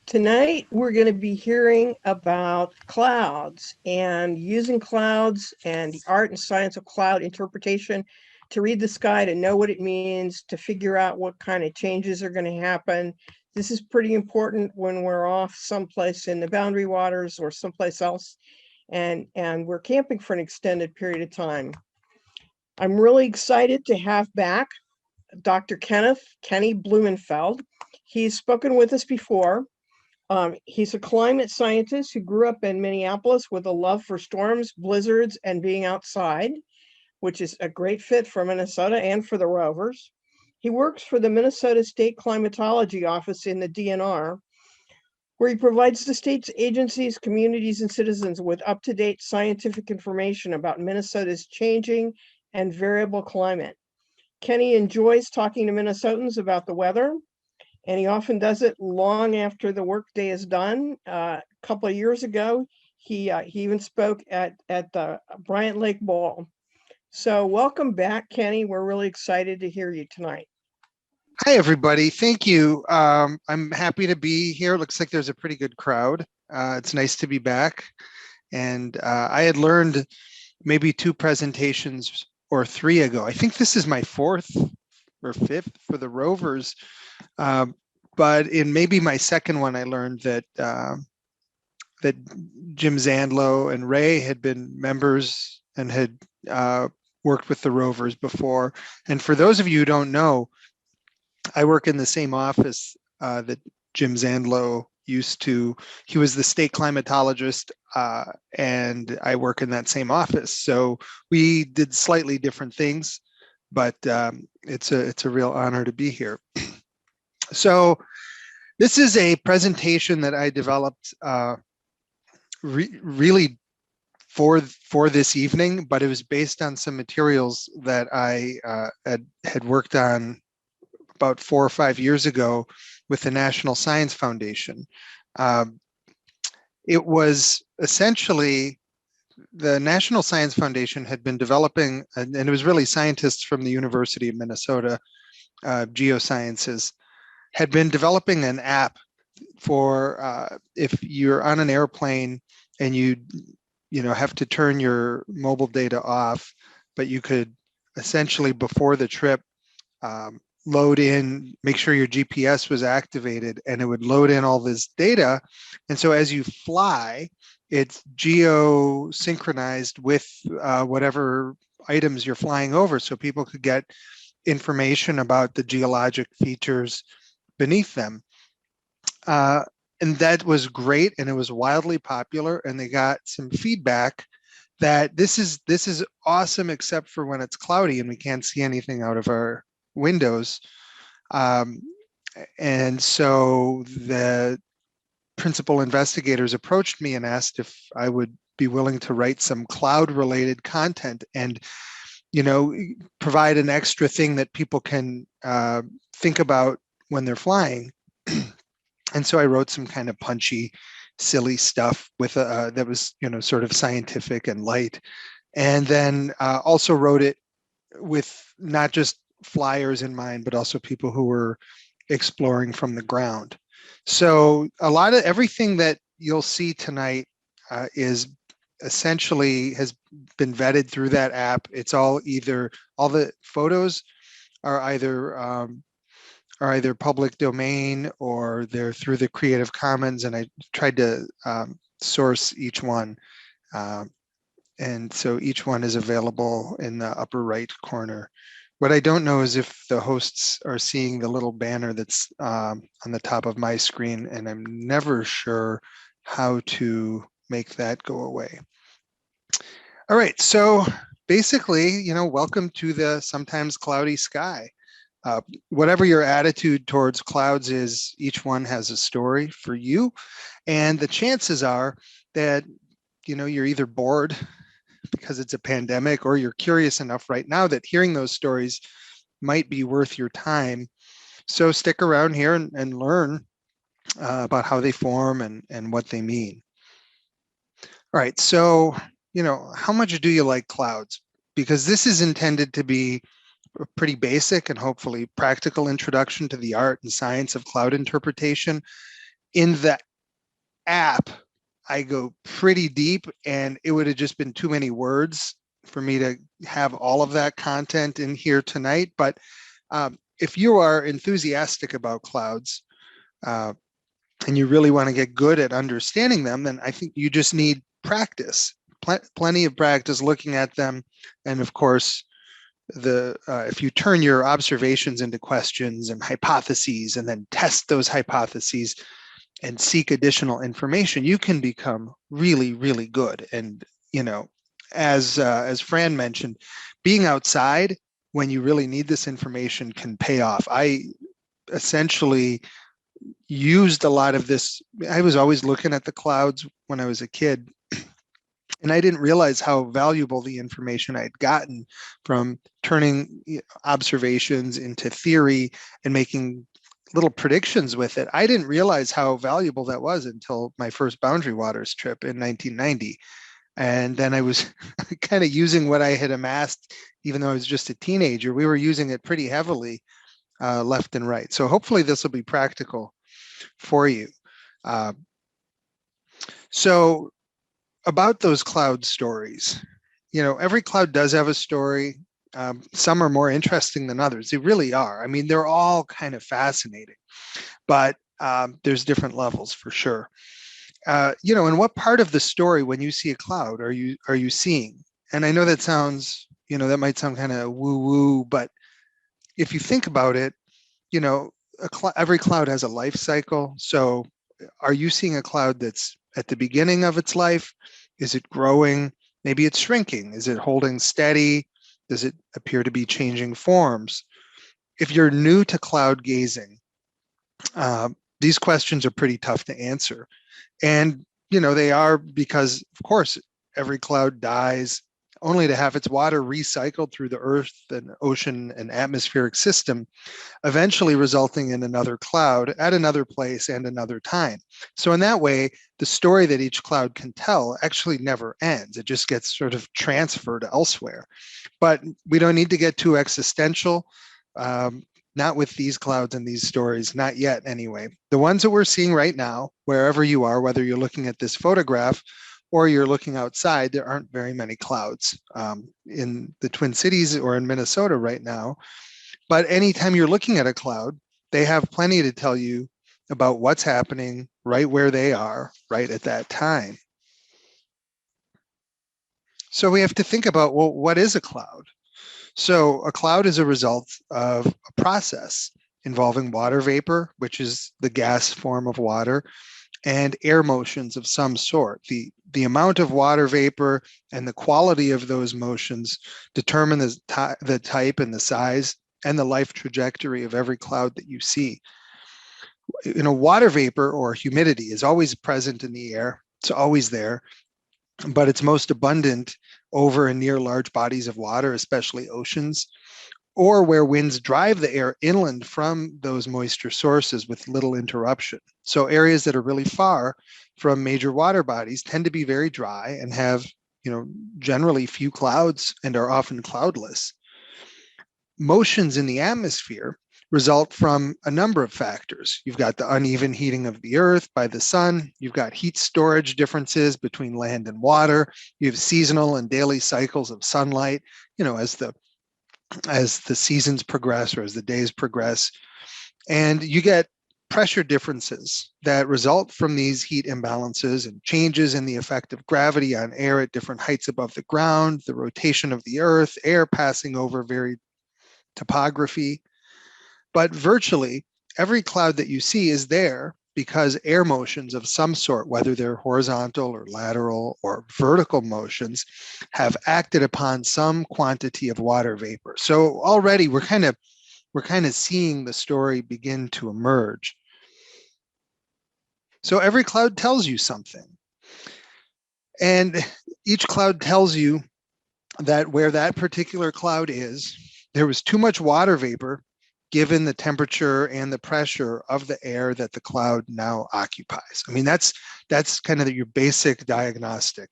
Tonight, we're going to be hearing about clouds and using clouds and the art and science of cloud interpretation to read the sky, to know what it means, to figure out what kind of changes are going to happen. This is pretty important when we're off someplace in the boundary waters or someplace else, and we're camping for an extended period of time. I'm really excited to have back Dr. Kenny Blumenfeld. He's spoken with us before. He's a climate scientist who grew up in Minneapolis with a love for storms, blizzards, and being outside, which is a great fit for Minnesota and for the rovers. He works for the Minnesota State Climatology Office in the DNR, where he provides the state's agencies, communities, and citizens with up-to-date scientific information about Minnesota's changing and variable climate. Kenny enjoys talking to Minnesotans about the weather, and he often does it long after the workday is done. A couple of years ago, he even spoke at the Bryant Lake Bowl. So welcome back, Kenny. We're really excited to hear you tonight. Hi, everybody. Thank you. I'm happy to be here. Looks like there's a pretty good crowd. It's nice to be back. And I had learned maybe 2 presentations or 3 ago. I think this is my 4th or 5th for the rovers. But in maybe my 2nd one, I learned that that Jim Zandlow and Ray had been members and had worked with the rovers before. And for those of you who don't know, I work in the same office that Jim Zandlow used to. He was the state climatologist, and I work in that same office. So we did slightly different things, but it's a real honor to be here. So this is a presentation that I developed really for this evening, but it was based on some materials that I had worked on about 4 or 5 years ago with the National Science Foundation. It was essentially the National Science Foundation had been developing, and it was really scientists from the University of Minnesota, geosciences, had been developing an app for if you're on an airplane and you have to turn your mobile data off, but you could essentially before the trip load in, make sure your GPS was activated, and it would load in all this data. And so as you fly, it's geosynchronized with whatever items you're flying over, so people could get information about the geologic features beneath them. And that was great, and it was wildly popular, and they got some feedback that this is awesome except for when it's cloudy and we can't see anything out of our windows. And so the principal investigators approached me and asked if I would be willing to write some cloud related content and provide an extra thing that people can think about when they're flying. And so I wrote some kind of punchy, silly stuff with that was sort of scientific and light, and then also wrote it with not just flyers in mind, but also people who were exploring from the ground. So a lot of everything that you'll see tonight is essentially has been vetted through that app. It's all the photos are either public domain or they're through the Creative Commons, and I tried to source each one. And so each one is available in the upper right corner. What I don't know is if the hosts are seeing the little banner that's on the top of my screen, and I'm never sure how to make that go away. All right, so basically, welcome to the sometimes cloudy sky. Whatever your attitude towards clouds is, each one has a story for you. And the chances are that, you're either bored because it's a pandemic, or you're curious enough right now that hearing those stories might be worth your time. So stick around here and learn about how they form and what they mean. All right, so, how much do you like clouds? Because this is intended to be a pretty basic and hopefully practical introduction to the art and science of cloud interpretation. In the app, I go pretty deep, and it would have just been too many words for me to have all of that content in here tonight. But if you are enthusiastic about clouds and you really want to get good at understanding them, then I think you just need practice, plenty of practice looking at them. And of course, if you turn your observations into questions and hypotheses and then test those hypotheses and seek additional information, you can become really, really good. And, as Fran mentioned, being outside when you really need this information can pay off. I essentially used a lot of this. I was always looking at the clouds when I was a kid, and I didn't realize how valuable the information I'd gotten from turning observations into theory and making little predictions with it. I didn't realize how valuable that was until my first Boundary Waters trip in 1990. And then I was kind of using what I had amassed, even though I was just a teenager. We were using it pretty heavily, left and right. So hopefully this will be practical for you. So about those cloud stories, every cloud does have a story. Some are more interesting than others. They really are. I mean, they're all kind of fascinating, but there's different levels for sure. And what part of the story, when you see a cloud, are you seeing? And I know that sounds, that might sound kind of woo-woo, but if you think about it, every cloud has a life cycle. So are you seeing a cloud that's at the beginning of its life? Is it growing? Maybe it's shrinking. Is it holding steady? Does it appear to be changing forms? If you're new to cloud gazing, these questions are pretty tough to answer. And, they are because, of course, every cloud dies only to have its water recycled through the earth and ocean and atmospheric system, eventually resulting in another cloud at another place and another time. So in that way, the story that each cloud can tell actually never ends. It just gets sort of transferred elsewhere. But we don't need to get too existential. Not with these clouds and these stories, not yet anyway. The ones that we're seeing right now, wherever you are, whether you're looking at this photograph or you're looking outside, there aren't very many clouds in the Twin Cities or in Minnesota right now. But anytime you're looking at a cloud, they have plenty to tell you about what's happening right where they are, right at that time. So we have to think about, well, what is a cloud? So a cloud is a result of a process involving water vapor, which is the gas form of water, and air motions of some sort. The amount of water vapor and the quality of those motions determine the type and the size and the life trajectory of every cloud that you see. Water vapor or humidity is always present in the air. It's always there, but it's most abundant over and near large bodies of water, especially oceans, or where winds drive the air inland from those moisture sources with little interruption. So areas that are really far from major water bodies tend to be very dry and have, generally few clouds and are often cloudless. Motions in the atmosphere result from a number of factors. You've got the uneven heating of the earth by the sun. You've got heat storage differences between land and water. You have seasonal and daily cycles of sunlight, as the seasons progress or as the days progress. And you get pressure differences that result from these heat imbalances and changes in the effect of gravity on air at different heights above the ground, the rotation of the earth, air passing over varied topography. But virtually every cloud that you see is there because air motions of some sort, whether they're horizontal or lateral or vertical motions, have acted upon some quantity of water vapor. So already we're kind of seeing the story begin to emerge. So every cloud tells you something. And each cloud tells you that where that particular cloud is, there was too much water vapor given the temperature and the pressure of the air that the cloud now occupies. I mean, that's kind of your basic diagnostic.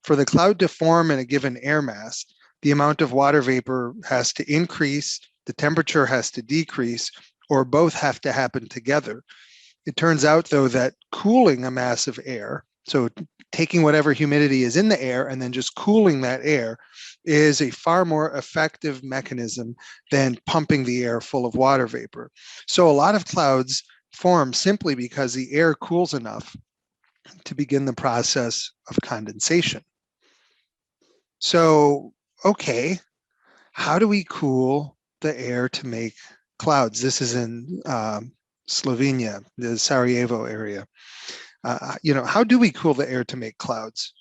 For the cloud to form in a given air mass, the amount of water vapor has to increase, the temperature has to decrease, or both have to happen together It turns out, though, that cooling a mass of air, so taking whatever humidity is in the air and then just cooling that air, is a far more effective mechanism than pumping the air full of water vapor. So a lot of clouds form simply because the air cools enough to begin the process of condensation. So, okay, how do we cool the air to make clouds? This is in Slovenia, the Sarajevo area. How do we cool the air to make clouds?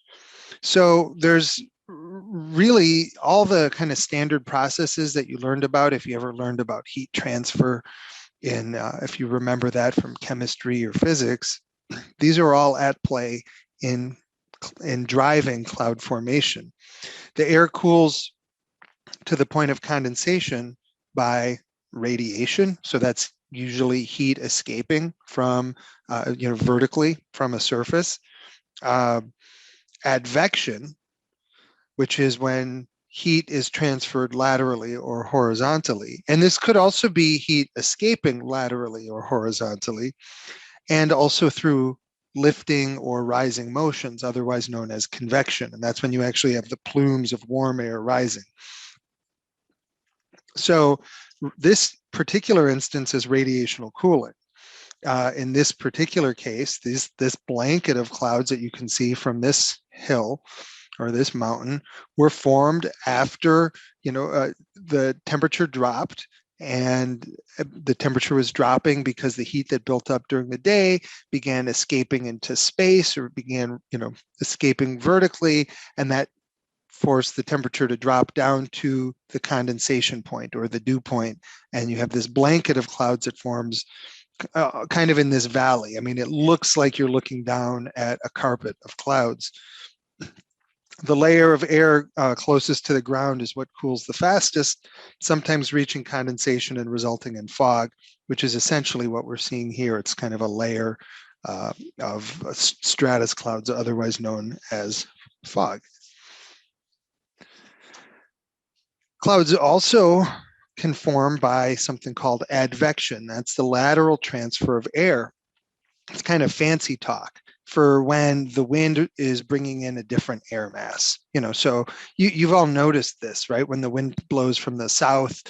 So there's really all the kind of standard processes that you learned about if you ever learned about heat transfer if you remember that from chemistry or physics. These are all at play in driving cloud formation. The air cools to the point of condensation by radiation. So that's usually heat escaping from, vertically from a surface. Advection, which is when heat is transferred laterally or horizontally. And this could also be heat escaping laterally or horizontally, and also through lifting or rising motions, otherwise known as convection. And that's when you actually have the plumes of warm air rising. So this particular instance is radiational cooling. In this particular case, this blanket of clouds that you can see from this hill or this mountain were formed after the temperature dropped, and the temperature was dropping because the heat that built up during the day began escaping into space, or began escaping vertically, and that forced the temperature to drop down to the condensation point or the dew point, and you have this blanket of clouds that forms kind of in this valley. I mean, it looks like you're looking down at a carpet of clouds. The layer of air closest to the ground is what cools the fastest, sometimes reaching condensation and resulting in fog, which is essentially what we're seeing here. It's kind of a layer of stratus clouds, otherwise known as fog. Clouds also can form by something called advection. That's the lateral transfer of air. It's kind of fancy talk for when the wind is bringing in a different air mass. So you've all noticed this, right? When the wind blows from the south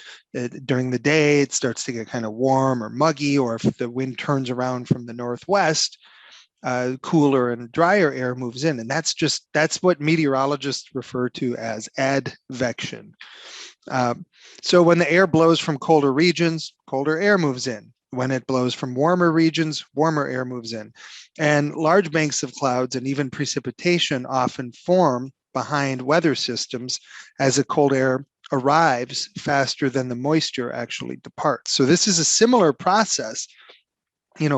during the day, it starts to get kind of warm or muggy, or if the wind turns around from the northwest, cooler and drier air moves in. And that's what meteorologists refer to as advection. So when the air blows from colder regions, colder air moves in. When it blows from warmer regions, warmer air moves in. And large banks of clouds and even precipitation often form behind weather systems as the cold air arrives faster than the moisture actually departs. So this is a similar process.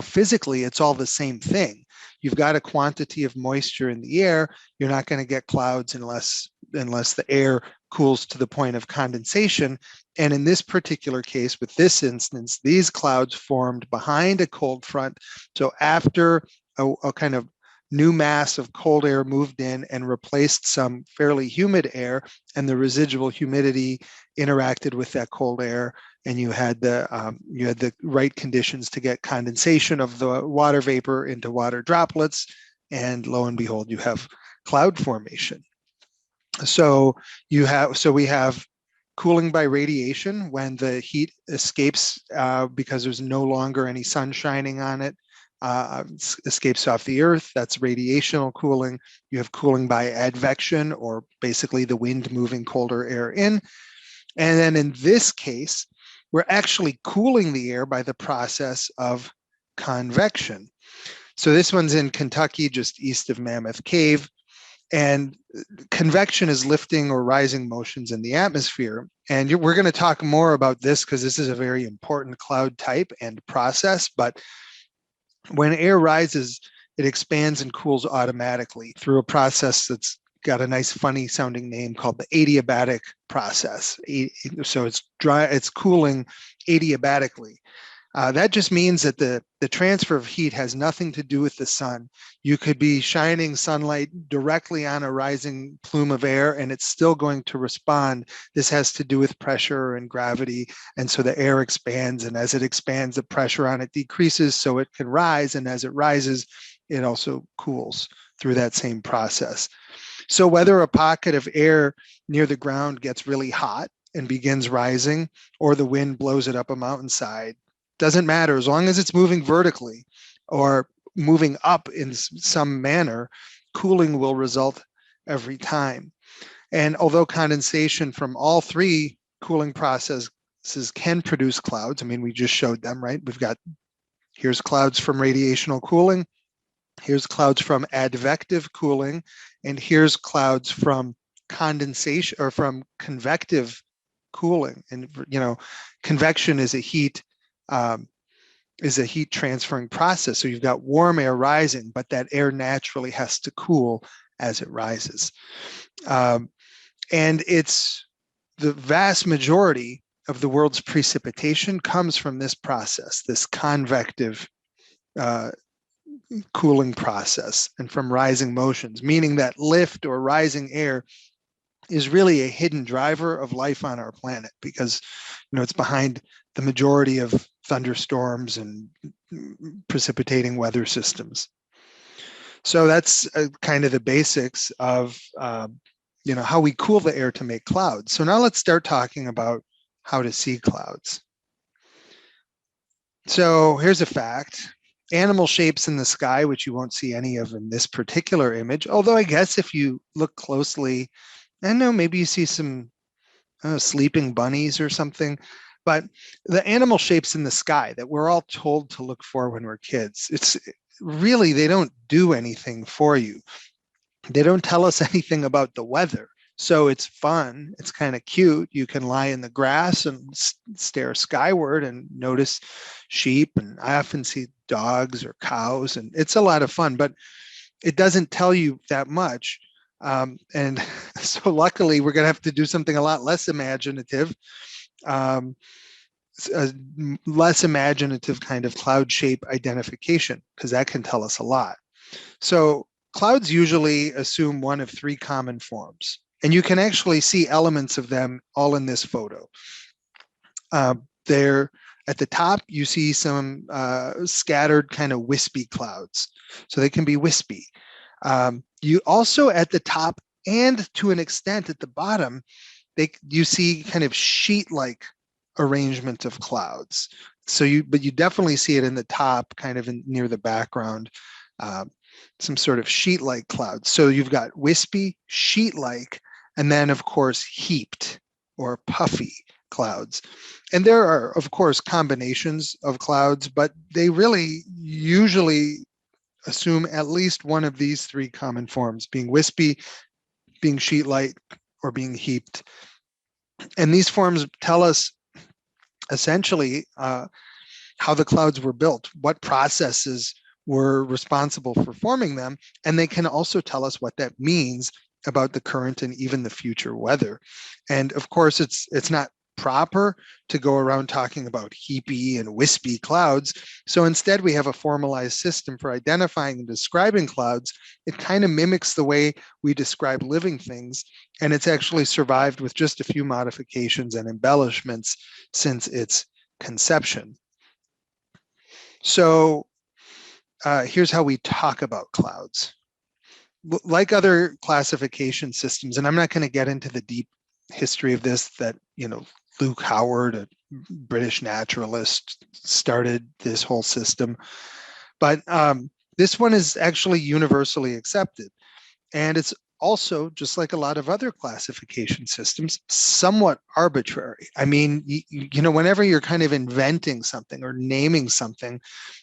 Physically, it's all the same thing. You've got a quantity of moisture in the air. You're not going to get clouds unless the air cools to the point of condensation. And in this particular case, with this instance, these clouds formed behind a cold front. So after a kind of new mass of cold air moved in and replaced some fairly humid air, and the residual humidity interacted with that cold air, and you had the right conditions to get condensation of the water vapor into water droplets, and lo and behold, you have cloud formation. So we have cooling by radiation when the heat escapes because there's no longer any sun shining on it. Escapes off the earth. That's radiational cooling. You have cooling by advection, or basically the wind moving colder air in. And then in this case, we're actually cooling the air by the process of convection. So this one's in Kentucky, just east of Mammoth Cave. And convection is lifting or rising motions in the atmosphere. And we're going to talk more about this because this is a very important cloud type and process. But when air rises, it expands and cools automatically through a process that's got a nice funny sounding name called the adiabatic process. So it's cooling adiabatically. That just means that the transfer of heat has nothing to do with the sun. You could be shining sunlight directly on a rising plume of air and it's still going to respond. This has to do with pressure and gravity. And so the air expands, and as it expands, the pressure on it decreases so it can rise. And as it rises, it also cools through that same process. So whether a pocket of air near the ground gets really hot and begins rising, or the wind blows it up a mountainside, doesn't matter. As long as it's moving vertically or moving up in some manner, cooling will result every time. And although condensation from all three cooling processes can produce clouds, I mean, we just showed them, right? Here's clouds from radiational cooling, here's clouds from advective cooling, and here's clouds from condensation or from convective cooling. And convection is a heat transferring process. So you've got warm air rising, but that air naturally has to cool as it rises. And it's the vast majority of the world's precipitation comes from this process, this convective cooling process, and from rising motions, meaning that lift or rising air is really a hidden driver of life on our planet, because it's behind the majority of thunderstorms and precipitating weather systems. So that's kind of the basics of how we cool the air to make clouds. So now let's start talking about how to see clouds. So here's a fact. Animal shapes in the sky, which you won't see any of in this particular image, although I guess if you look closely, I know maybe you see some sleeping bunnies or something, but the animal shapes in the sky that we're all told to look for when we're kids, it's really, they don't do anything for you. They don't tell us anything about the weather. So it's fun. It's kind of cute. You can lie in the grass and stare skyward and notice sheep. And I often see dogs or cows, and it's a lot of fun, but it doesn't tell you that much. And so luckily, we're going to have to do something a lot less imaginative, a less imaginative kind of cloud shape identification, because that can tell us a lot. So clouds usually assume one of three common forms, and you can actually see elements of them all in this photo. There at the top, you see some scattered kind of wispy clouds. So they can be wispy. You also at the top, and to an extent at the bottom, you see kind of sheet-like arrangement of clouds. But you definitely see it in the top, kind of near the background, some sort of sheet-like clouds. So you've got wispy, sheet-like, and then of course heaped or puffy clouds. And there are of course combinations of clouds, but they really usually assume at least one of these three common forms, being wispy, being sheet-like, or being heaped. And these forms tell us essentially how the clouds were built, what processes were responsible for forming them, and they can also tell us what that means about the current and even the future weather. And of course, it's not proper to go around talking about heapy and wispy clouds. So instead, we have a formalized system for identifying and describing clouds. It kind of mimics the way we describe living things, and it's actually survived with just a few modifications and embellishments since its conception. So here's how we talk about clouds. Like other classification systems, and I'm not going to get into the deep history of this, that Luke Howard, a British naturalist, started this whole system, but this one is actually universally accepted, and it's also, just like a lot of other classification systems, somewhat arbitrary. I mean, whenever you're kind of inventing something or naming something,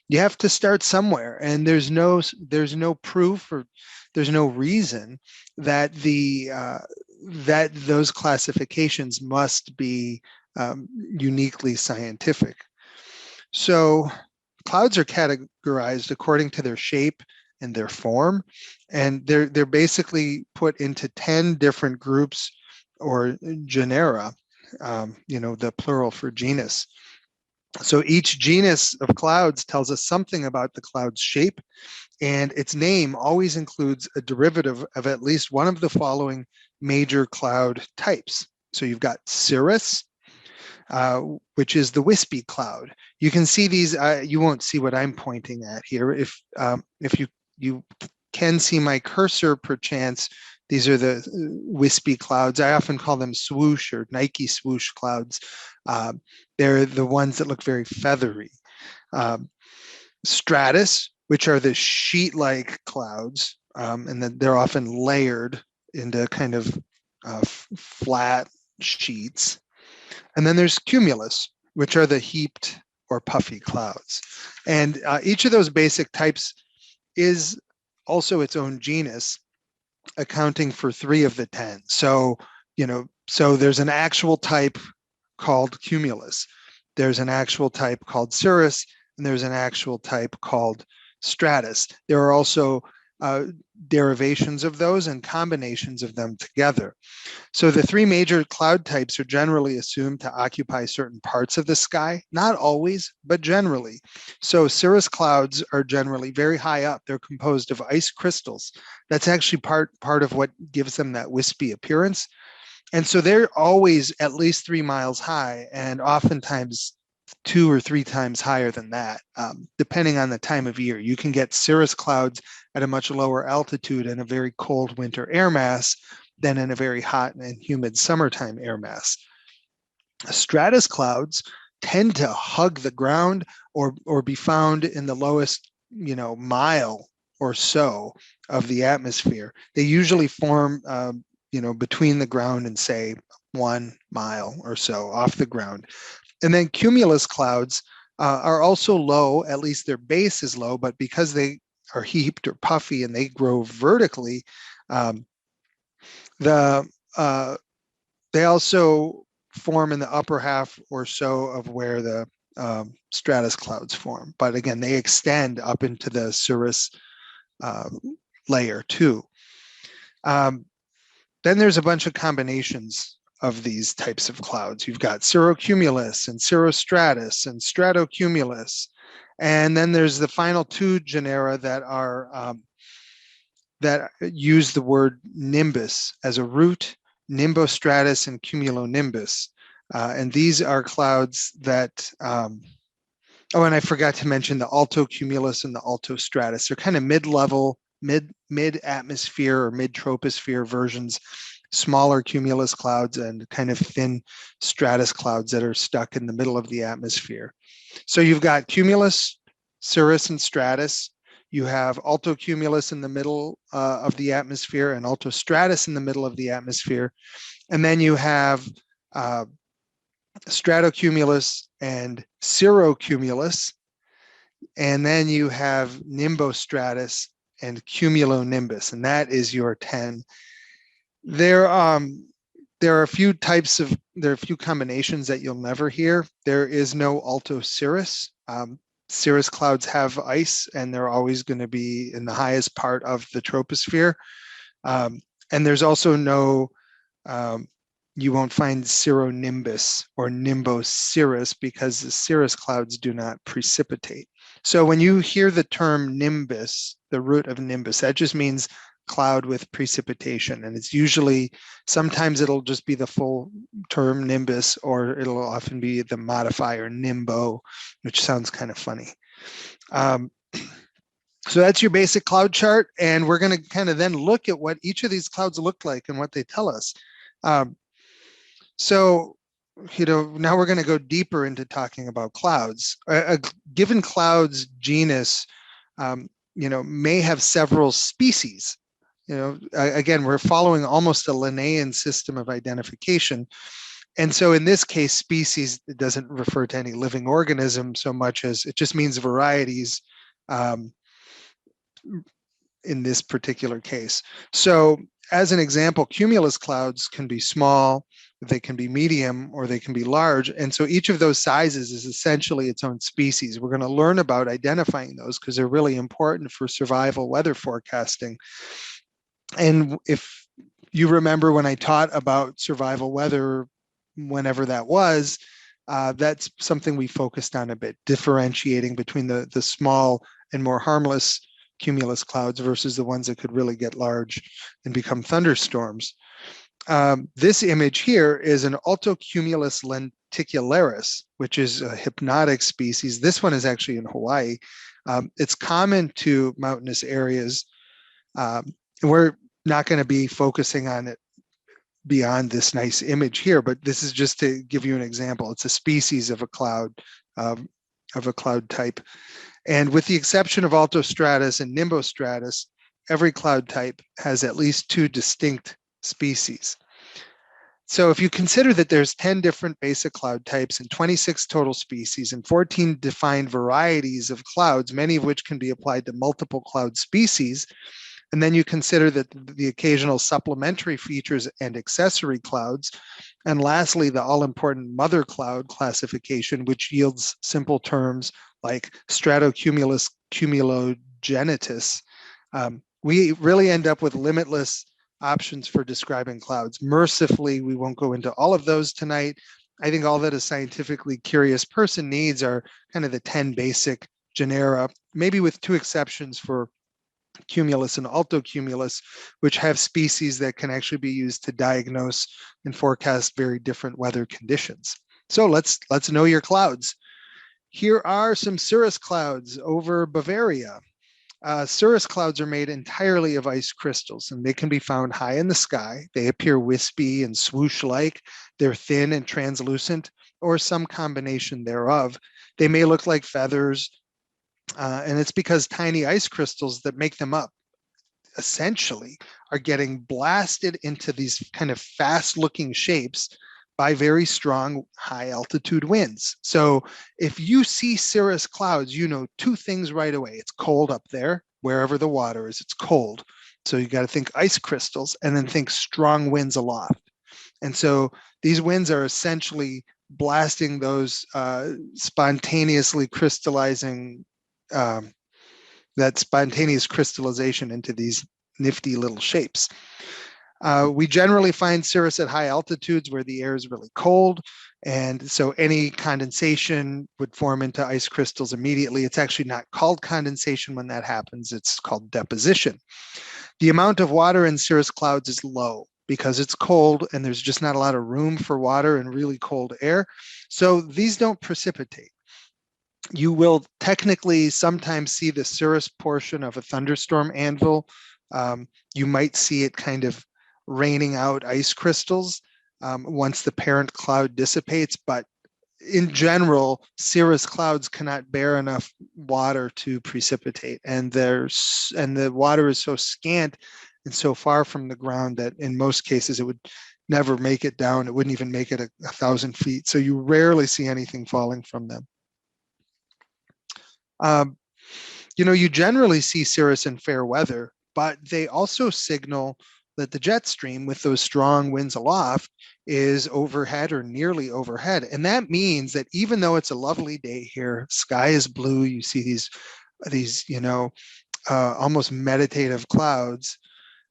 you have to start somewhere, and there's no proof, or there's no reason that that those classifications must be uniquely scientific. So clouds are categorized according to their shape and their form, and they're basically put into 10 different groups or genera, the plural for genus. So each genus of clouds tells us something about the cloud's shape, and its name always includes a derivative of at least one of the following major cloud types. So you've got cirrus, which is the wispy cloud. You can see these. You won't see what I'm pointing at here. If you can see my cursor, perchance, these are the wispy clouds. I often call them swoosh or Nike swoosh clouds. They're the ones that look very feathery. Stratus, which are the sheet-like clouds, and then they're often layered into kind of flat sheets. And then there's cumulus, which are the heaped or puffy clouds. And each of those basic types is also its own genus, accounting for 3 of the 10. So, so there's an actual type called cumulus. There's an actual type called cirrus, and there's an actual type called stratus. There are also derivations of those and combinations of them together. So the 3 major cloud types are generally assumed to occupy certain parts of the sky, not always, but generally. So cirrus clouds are generally very high up. They're composed of ice crystals. That's actually part of what gives them that wispy appearance. And so they're always at least 3 miles high, and oftentimes 2 or 3 times higher than that, depending on the time of year. You can get cirrus clouds at a much lower altitude in a very cold winter air mass than in a very hot and humid summertime air mass. Stratus clouds tend to hug the ground or be found in the lowest, mile or so of the atmosphere. They usually form, between the ground and say 1 mile or so off the ground. And then cumulus clouds are also low, at least their base is low, but because they are heaped or puffy and they grow vertically, they also form in the upper half or so of where the stratus clouds form. But again, they extend up into the cirrus layer too. Then there's a bunch of combinations of these types of clouds. You've got cirrocumulus and cirrostratus and stratocumulus. And then there's the final 2 genera that are that use the word nimbus as a root, nimbostratus and cumulonimbus. And these are clouds that, oh, and I forgot to mention the altocumulus and the altostratus. They're kind of mid-level, mid-atmosphere or mid-troposphere versions, smaller cumulus clouds and kind of thin stratus clouds that are stuck in the middle of the atmosphere. So you've got cumulus, cirrus, and stratus. You have altocumulus in the middle of the atmosphere and altostratus in the middle of the atmosphere. And then you have stratocumulus and cirrocumulus. And then you have nimbostratus and cumulonimbus, and that is your 10. There are a few combinations that you'll never hear. There is no altocirrus. Cirrus clouds have ice, and they're always going to be in the highest part of the troposphere. And there's also no, you won't find cirronimbus or nimbocirrus because the cirrus clouds do not precipitate. So when you hear the term nimbus, the root of nimbus, that just means cloud with precipitation. And it's usually, sometimes it'll just be the full term nimbus, or it'll often be the modifier nimbo, which sounds kind of funny. So that's your basic cloud chart. And we're going to kind of then look at what each of these clouds look like and what they tell us. So, now we're going to go deeper into talking about clouds. A given cloud's genus, may have several species. Again, we're following almost a Linnaean system of identification. And so in this case, species doesn't refer to any living organism so much as it just means varieties in this particular case. So as an example, cumulus clouds can be small, they can be medium, or they can be large. And so each of those sizes is essentially its own species. We're going to learn about identifying those because they're really important for survival weather forecasting. And if you remember when I taught about survival weather, whenever that was, That's something we focused on a bit, differentiating between the small and more harmless cumulus clouds versus the ones that could really get large and become thunderstorms. This image here is an altocumulus lenticularis, which is a hypnotic species. This one is actually in Hawaii. It's common to mountainous areas. We're not going to be focusing on it beyond this nice image here, but this is just to give you an example. It's a species of a cloud type. And with the exception of altostratus and nimbostratus, every cloud type has at least 2 distinct species. So if you consider that there's 10 different basic cloud types and 26 total species and 14 defined varieties of clouds, many of which can be applied to multiple cloud species, and then you consider that the occasional supplementary features and accessory clouds, and lastly, the all-important mother cloud classification, which yields simple terms like stratocumulus cumulogenitus, we really end up with limitless options for describing clouds. Mercifully, we won't go into all of those tonight. I think all that a scientifically curious person needs are kind of the 10 basic genera, maybe with 2 exceptions for cumulus and altocumulus, which have species that can actually be used to diagnose and forecast very different weather conditions. So let's know your clouds. Here are some cirrus clouds over Bavaria. Cirrus clouds are made entirely of ice crystals, and they can be found high in the sky. They appear wispy and swoosh-like. They're thin and translucent, or some combination thereof. They may look like feathers, and it's because tiny ice crystals that make them up essentially are getting blasted into these kind of fast-looking shapes by very strong high altitude winds. So if you see cirrus clouds, you know 2 things right away. It's cold up there, wherever the water is, it's cold. So you got to think ice crystals and then think strong winds aloft. And so these winds are essentially blasting those spontaneously crystallizing, that spontaneous crystallization into these nifty little shapes. We generally find cirrus at high altitudes where the air is really cold, and so any condensation would form into ice crystals immediately. It's actually not called condensation when that happens, it's called deposition. The amount of water in cirrus clouds is low because it's cold and there's just not a lot of room for water in really cold air. So these don't precipitate. You will technically sometimes see the cirrus portion of a thunderstorm anvil. You might see it kind of raining out ice crystals once the parent cloud dissipates, but in general, cirrus clouds cannot bear enough water to precipitate, and the water is so scant and so far from the ground that in most cases it would never make it down. It wouldn't even make it 1,000 feet. So you rarely see anything falling from them. You generally see cirrus in fair weather, but they also signal that the jet stream with those strong winds aloft is overhead or nearly overhead. And that means that even though it's a lovely day here, sky is blue, you see these almost meditative clouds,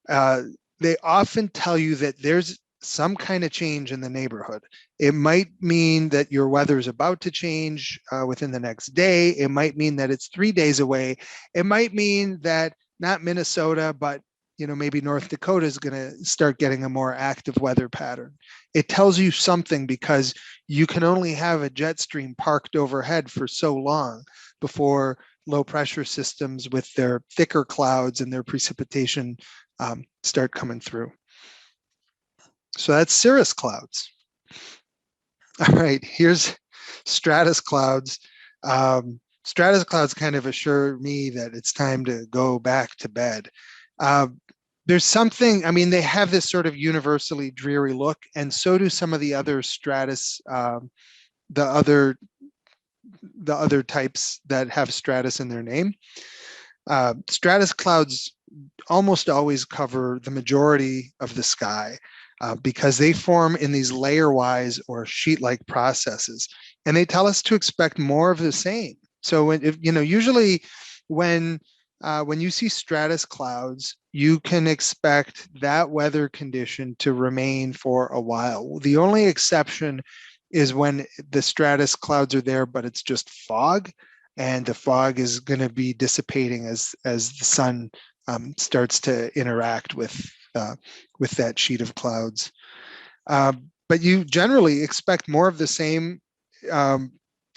they often tell you that there's some kind of change in the neighborhood. It might mean that your weather is about to change within the next day. It might mean that it's 3 days away. It might mean that not Minnesota, but maybe North Dakota is going to start getting a more active weather pattern. It tells you something because you can only have a jet stream parked overhead for so long before low pressure systems with their thicker clouds and their precipitation start coming through. So that's cirrus clouds. All right, here's stratus clouds. Stratus clouds kind of assure me that it's time to go back to bed. There's something, they have this sort of universally dreary look, and so do some of the other stratus, the other types that have stratus in their name. Stratus clouds almost always cover the majority of the sky because they form in these layer-wise or sheet-like processes, and they tell us to expect more of the same. So usually when you see stratus clouds, you can expect that weather condition to remain for a while. The only exception is when the stratus clouds are there, but it's just fog, and the fog is going to be dissipating as the sun starts to interact with that sheet of clouds. But you generally expect more of the same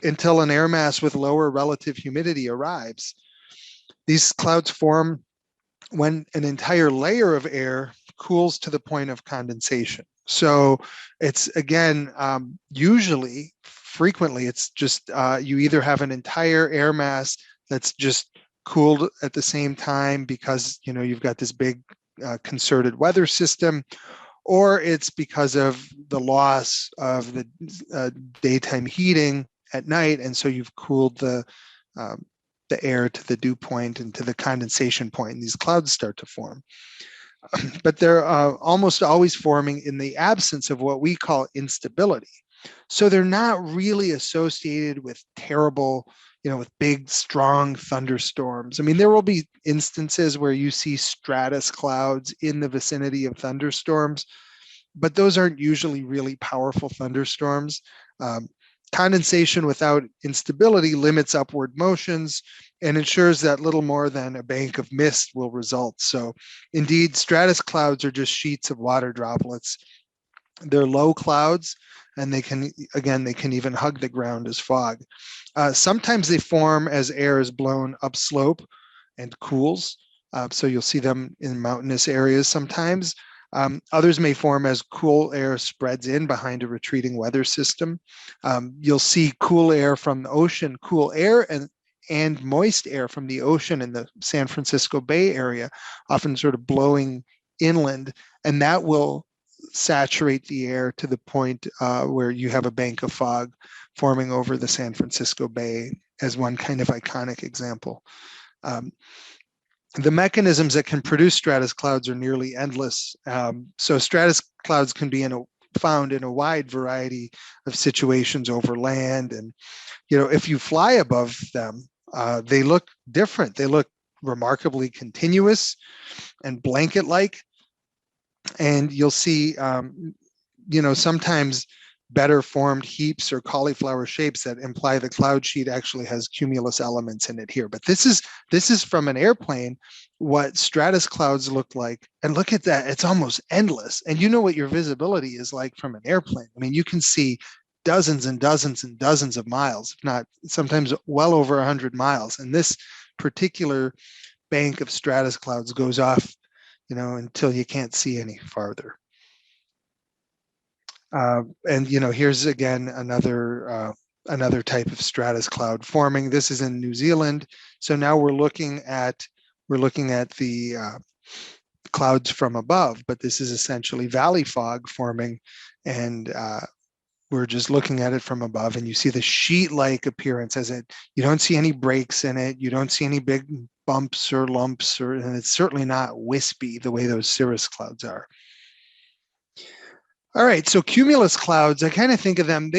until an air mass with lower relative humidity arrives. These clouds form when an entire layer of air cools to the point of condensation. So it's, again, usually, frequently, it's just you either have an entire air mass that's just cooled at the same time because you've got this big concerted weather system, or it's because of the loss of the daytime heating at night, and so you've cooled the air to the dew point and to the condensation point, and these clouds start to form. But they're almost always forming in the absence of what we call instability. So they're not really associated with terrible, with big, strong thunderstorms. I mean, there will be instances where you see stratus clouds in the vicinity of thunderstorms, but those aren't usually really powerful thunderstorms. Condensation without instability limits upward motions and ensures that little more than a bank of mist will result. So indeed, stratus clouds are just sheets of water droplets. They're low clouds, and they can even hug the ground as fog. Sometimes they form as air is blown upslope and cools. So you'll see them in mountainous areas sometimes. Others may form as cool air spreads in behind a retreating weather system. You'll see cool air from the ocean, cool air and moist air from the ocean in the San Francisco Bay Area, often sort of blowing inland, and that will saturate the air to the point where you have a bank of fog forming over the San Francisco Bay as one kind of iconic example. The mechanisms that can produce stratus clouds are nearly endless. So stratus clouds can be found in a wide variety of situations over land. And, if you fly above them, they look different. They look remarkably continuous and blanket-like. And you'll see, sometimes better formed heaps or cauliflower shapes that imply the cloud sheet actually has cumulus elements in it here. But this is from an airplane, what stratus clouds look like. And look at that, it's almost endless. And you know what your visibility is like from an airplane. I mean, you can see dozens and dozens and dozens of miles, if not sometimes well over 100 miles. And this particular bank of stratus clouds goes off, until you can't see any farther. And here's again another type of stratus cloud forming. This is in New Zealand. So now we're looking at the clouds from above, but this is essentially valley fog forming, and we're just looking at it from above, and you see the sheet-like appearance you don't see any breaks in it, you don't see any big bumps or lumps, and it's certainly not wispy the way those cirrus clouds are. All right, so cumulus clouds, I kind of think of them,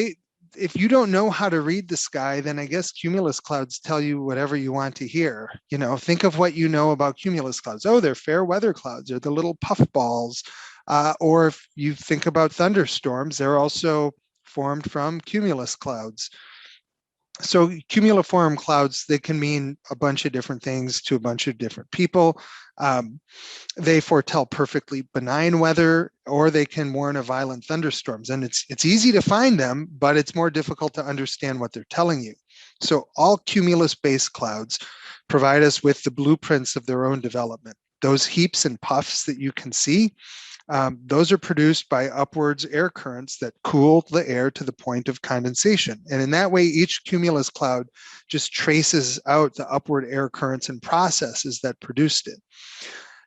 if you don't know how to read the sky, then I guess cumulus clouds tell you whatever you want to hear. Think of what you know about cumulus clouds. Oh, they're fair weather clouds. They're the little puff balls. Or if you think about thunderstorms, they're also formed from cumulus clouds. So cumuliform clouds, they can mean a bunch of different things to a bunch of different people. They foretell perfectly benign weather, or they can warn of violent thunderstorms. And it's easy to find them, but it's more difficult to understand what they're telling you. So all cumulus-based clouds provide us with the blueprints of their own development. Those heaps and puffs that you can see, those are produced by upwards air currents that cool the air to the point of condensation. And in that way, each cumulus cloud just traces out the upward air currents and processes that produced it.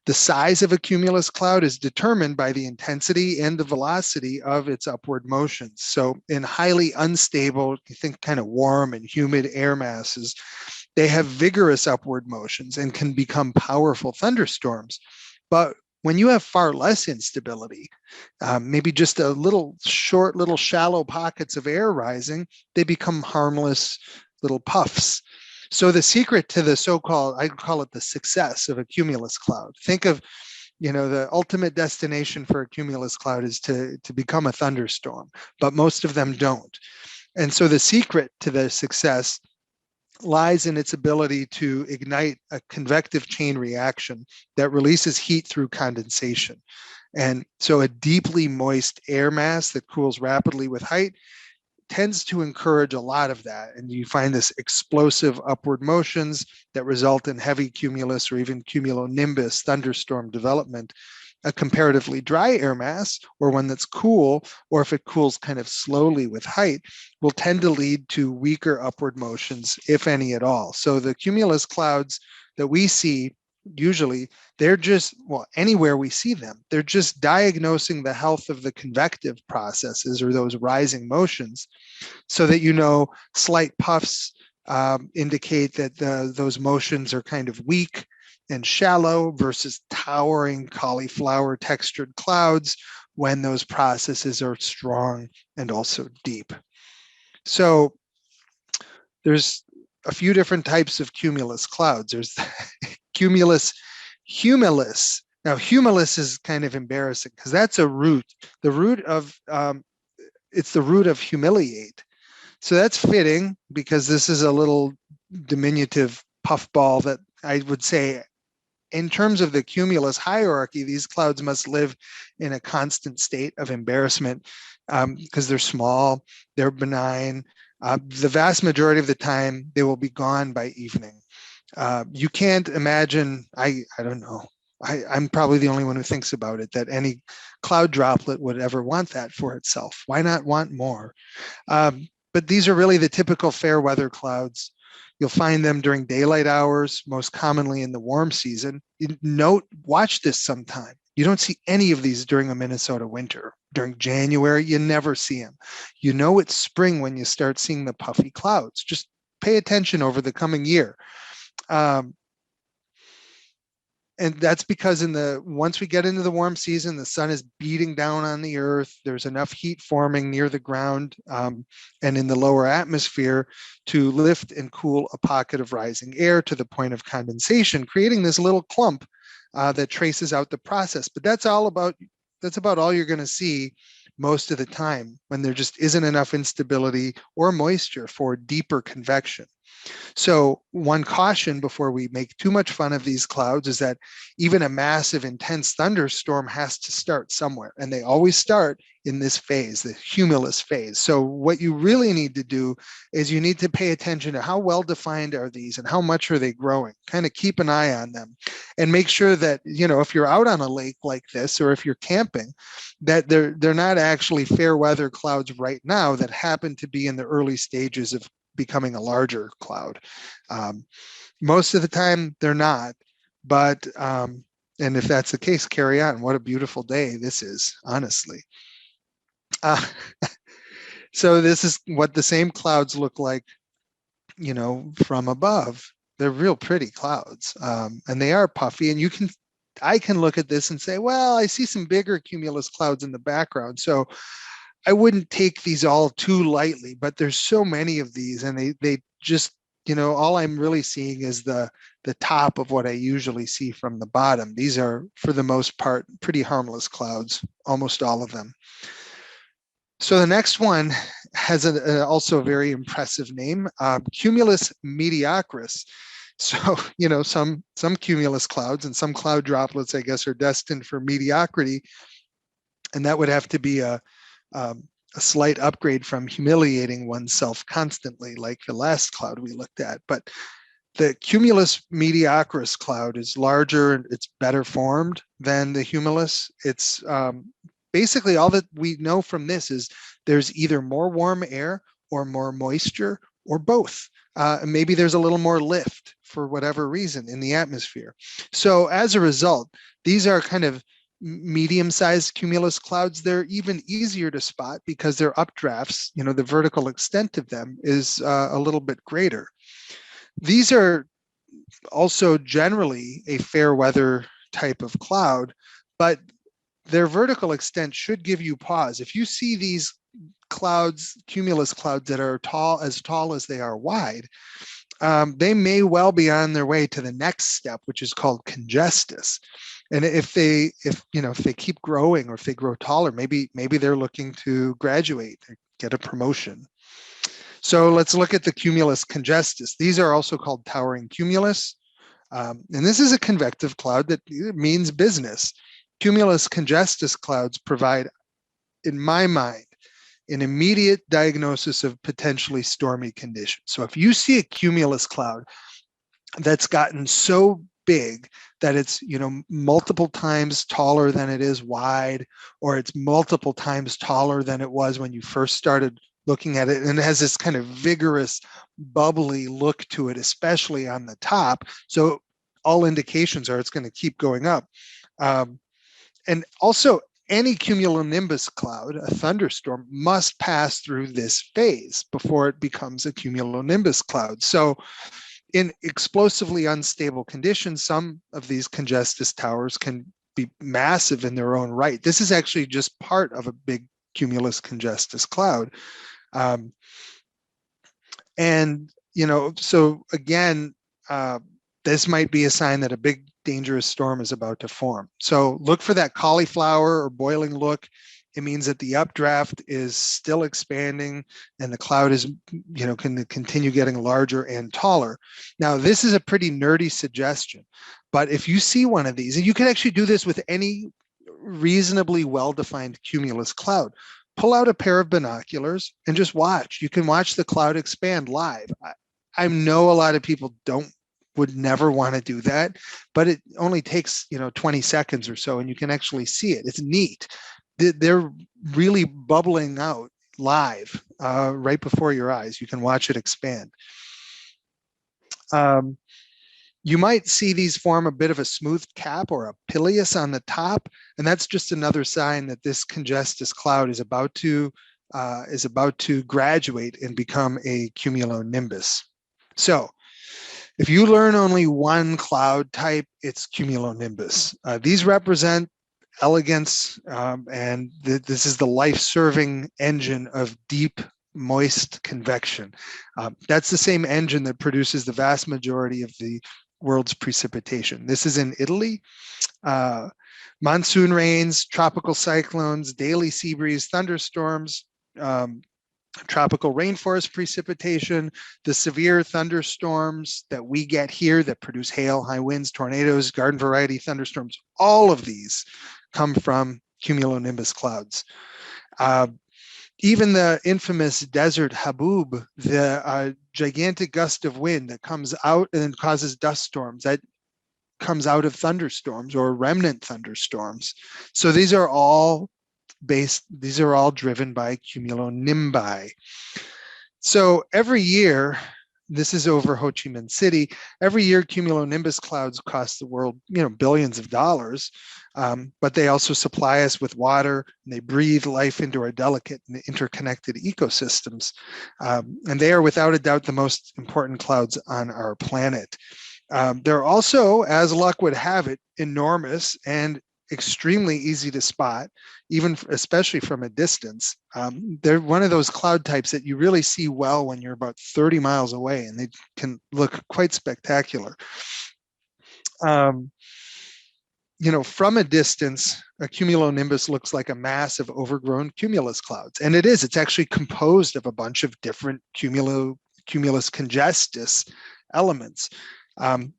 The size of a cumulus cloud is determined by the intensity and the velocity of its upward motions. So in highly unstable, you think kind of warm and humid air masses, they have vigorous upward motions and can become powerful thunderstorms. But when you have far less instability, maybe just a little shallow pockets of air rising, they become harmless little puffs. So the secret to the so-called, I call it the success of a cumulus cloud. Think of, the ultimate destination for a cumulus cloud is to become a thunderstorm, but most of them don't. And so the secret to the success lies in its ability to ignite a convective chain reaction that releases heat through condensation. And so a deeply moist air mass that cools rapidly with height tends to encourage a lot of that. And you find this explosive upward motions that result in heavy cumulus or even cumulonimbus thunderstorm development. A comparatively dry air mass, or one that's cool, or if it cools kind of slowly with height, will tend to lead to weaker upward motions, if any at all. So the cumulus clouds that we see, usually, they're just, well, anywhere we see them, they're just diagnosing the health of the convective processes or those rising motions, so that slight puffs indicate that those motions are kind of weak and shallow versus towering cauliflower textured clouds when those processes are strong and also deep. So there's a few different types of cumulus clouds. There's cumulus humulus. Now, humulus is kind of embarrassing because that's a root. The root of, it's the root of humiliate. So that's fitting because this is a little diminutive puffball that I would say, in terms of the cumulus hierarchy, these clouds must live in a constant state of embarrassment because they're small, they're benign. The vast majority of the time, they will be gone by evening. You can't imagine, I don't know, I'm probably the only one who thinks about it, that any cloud droplet would ever want that for itself. Why not want more? But these are really the typical fair weather clouds. You'll find them during daylight hours, most commonly in the warm season. Watch this sometime. You don't see any of these during a Minnesota winter. During January, you never see them. You know it's spring when you start seeing the puffy clouds. Just pay attention over the coming year. And that's because once we get into the warm season, the sun is beating down on the earth. There's enough heat forming near the ground and in the lower atmosphere to lift and cool a pocket of rising air to the point of condensation, creating this little clump that traces out the process. But that's about all you're going to see most of the time when there just isn't enough instability or moisture for deeper convection. So one caution before we make too much fun of these clouds is that even a massive, intense thunderstorm has to start somewhere. And they always start in this phase, the humulus phase. So what you really need to do is you need to pay attention to how well defined are these and how much are they growing. Kind of keep an eye on them and make sure that, if you're out on a lake like this, or if you're camping, that they're not actually fair weather clouds right now that happen to be in the early stages of becoming a larger cloud. Most of the time they're not, but and if that's the case, carry on. What a beautiful day this is, honestly. So this is what the same clouds look like, from above. They're real pretty clouds, and they are puffy, and I can look at this and say, well, I see some bigger cumulus clouds in the background, so I wouldn't take these all too lightly, but there's so many of these, and they just, all I'm really seeing is the top of what I usually see from the bottom. These are, for the most part, pretty harmless clouds, almost all of them. So the next one has also a very impressive name, Cumulus mediocris. So, some cumulus clouds and some cloud droplets, I guess, are destined for mediocrity, and that would have to be a slight upgrade from humiliating oneself constantly, like the last cloud we looked at. But the cumulus mediocris cloud is larger and it's better formed than the humulus. It's basically all that we know from this is there's either more warm air or more moisture or both. Maybe there's a little more lift for whatever reason in the atmosphere. So as a result, these are kind of medium-sized cumulus clouds. They're even easier to spot because their updrafts, the vertical extent of them is a little bit greater. These are also generally a fair weather type of cloud, but their vertical extent should give you pause. If you see these clouds, cumulus clouds that are as tall as they are wide, they may well be on their way to the next step, which is called congestus. And if they keep growing, or if they grow taller, maybe they're looking to graduate or get a promotion. So let's look at the cumulus congestus. These are also called towering cumulus. And this is a convective cloud that means business. Cumulus congestus clouds provide, in my mind, an immediate diagnosis of potentially stormy conditions. So if you see a cumulus cloud that's gotten so big that it's multiple times taller than it is wide, or it's multiple times taller than it was when you first started looking at it, and it has this kind of vigorous, bubbly look to it, especially on the top. So all indications are it's going to keep going up. And also, any cumulonimbus cloud, a thunderstorm, must pass through this phase before it becomes a cumulonimbus cloud. So in explosively unstable conditions, some of these congestus towers can be massive in their own right. This is actually just part of a big cumulus congestus cloud. So again, this might be a sign that a big dangerous storm is about to form. So look for that cauliflower or boiling look. It means that the updraft is still expanding and the cloud is, can continue getting larger and taller. Now, this is a pretty nerdy suggestion, but if you see one of these, and you can actually do this with any reasonably well-defined cumulus cloud, pull out a pair of binoculars and just watch. You can watch the cloud expand live. I know a lot of people would never want to do that, but it only takes 20 seconds or so, and you can actually see it. It's neat. They're really bubbling out live right before your eyes. You can watch it expand. You might see these form a bit of a smooth cap or a pileus on the top, and that's just another sign that this congestus cloud is about to graduate and become a cumulonimbus. So if you learn only one cloud type, it's cumulonimbus. These represent elegance, and this is the life-serving engine of deep, moist convection. That's the same engine that produces the vast majority of the world's precipitation. This is in Italy. Monsoon rains, tropical cyclones, daily sea breeze, thunderstorms, tropical rainforest precipitation, the severe thunderstorms that we get here that produce hail, high winds, tornadoes, garden variety thunderstorms, all of these come from cumulonimbus clouds. Even the infamous desert haboob, the gigantic gust of wind that comes out and causes dust storms, that comes out of thunderstorms or remnant thunderstorms. So these are all driven by cumulonimbi. So every year, this is over Ho Chi Minh City, every year cumulonimbus clouds cost the world, billions of dollars, but they also supply us with water, and they breathe life into our delicate and interconnected ecosystems. And they are without a doubt the most important clouds on our planet. They're also, as luck would have it, enormous and extremely easy to spot, especially from a distance. They're one of those cloud types that you really see well when you're about 30 miles away, and they can look quite spectacular. From a distance, a cumulonimbus looks like a mass of overgrown cumulus clouds, and it is. It's actually composed of a bunch of different cumulus congestus elements.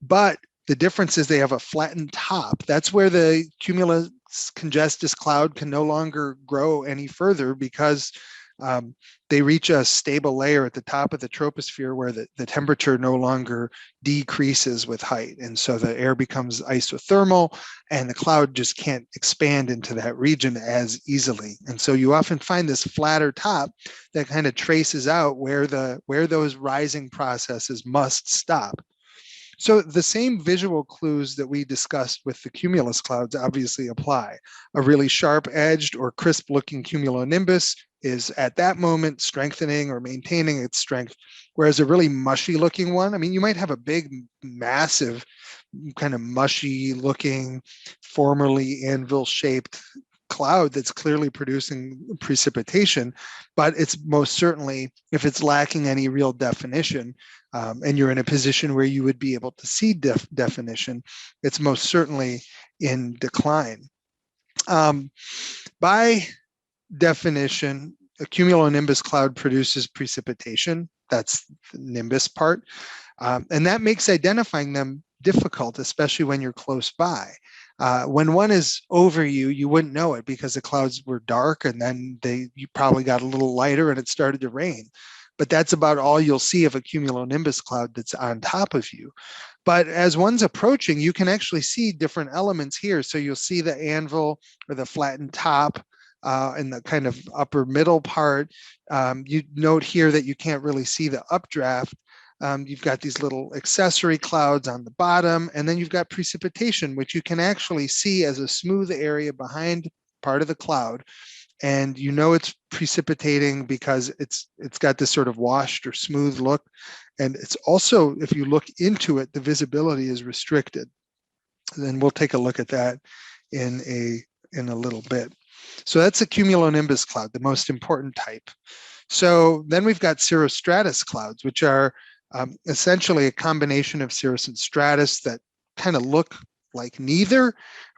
But the difference is they have a flattened top. That's where the cumulus congestus cloud can no longer grow any further, because they reach a stable layer at the top of the troposphere where the temperature no longer decreases with height. And so the air becomes isothermal, and the cloud just can't expand into that region as easily. And so you often find this flatter top that kind of traces out where those rising processes must stop. So the same visual clues that we discussed with the cumulus clouds obviously apply. A really sharp-edged or crisp-looking cumulonimbus is at that moment strengthening or maintaining its strength, whereas a really mushy-looking one, you might have a big, massive, kind of mushy-looking, formerly anvil-shaped cloud that's clearly producing precipitation, but it's most certainly, if it's lacking any real definition, and you're in a position where you would be able to see definition, it's most certainly in decline. By definition, a cumulonimbus cloud produces precipitation. That's the nimbus part. And that makes identifying them difficult, especially when you're close by. When one is over you, you wouldn't know it because the clouds were dark, and then you probably got a little lighter and it started to rain. But that's about all you'll see of a cumulonimbus cloud that's on top of you. But as one's approaching, you can actually see different elements here. So you'll see the anvil or the flattened top in the kind of upper middle part. You note here that you can't really see the updraft. You've got these little accessory clouds on the bottom, and then you've got precipitation, which you can actually see as a smooth area behind part of the cloud. And you know it's precipitating because it's got this sort of washed or smooth look. And it's also, if you look into it, the visibility is restricted. And we'll take a look at that in a little bit. So that's a cumulonimbus cloud, the most important type. So then we've got cirrostratus clouds, which are essentially a combination of cirrus and stratus that kind of look like neither,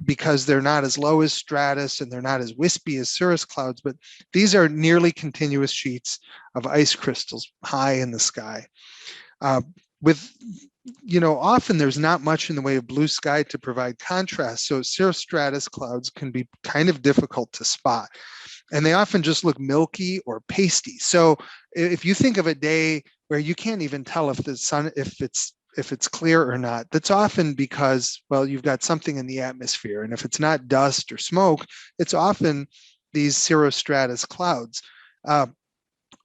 because they're not as low as stratus and they're not as wispy as cirrus clouds, but these are nearly continuous sheets of ice crystals high in the sky. Often there's not much in the way of blue sky to provide contrast, so cirrostratus clouds can be kind of difficult to spot. And they often just look milky or pasty. So if you think of a day where you can't even tell if the sun, if it's clear or not, that's often because, well, you've got something in the atmosphere. And if it's not dust or smoke, it's often these cirrostratus clouds.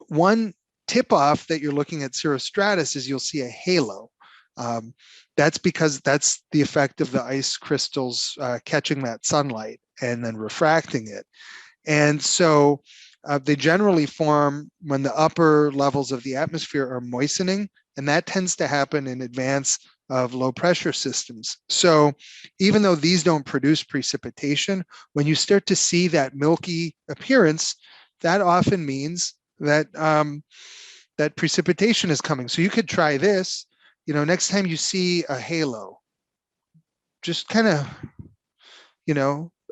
One tip-off that you're looking at cirrostratus is you'll see a halo. That's because that's the effect of the ice crystals catching that sunlight and then refracting it. And so they generally form when the upper levels of the atmosphere are moistening, and that tends to happen in advance of low pressure systems. So even though these don't produce precipitation, when you start to see that milky appearance, that often means that that precipitation is coming. So you could try this, next time you see a halo, just kind of,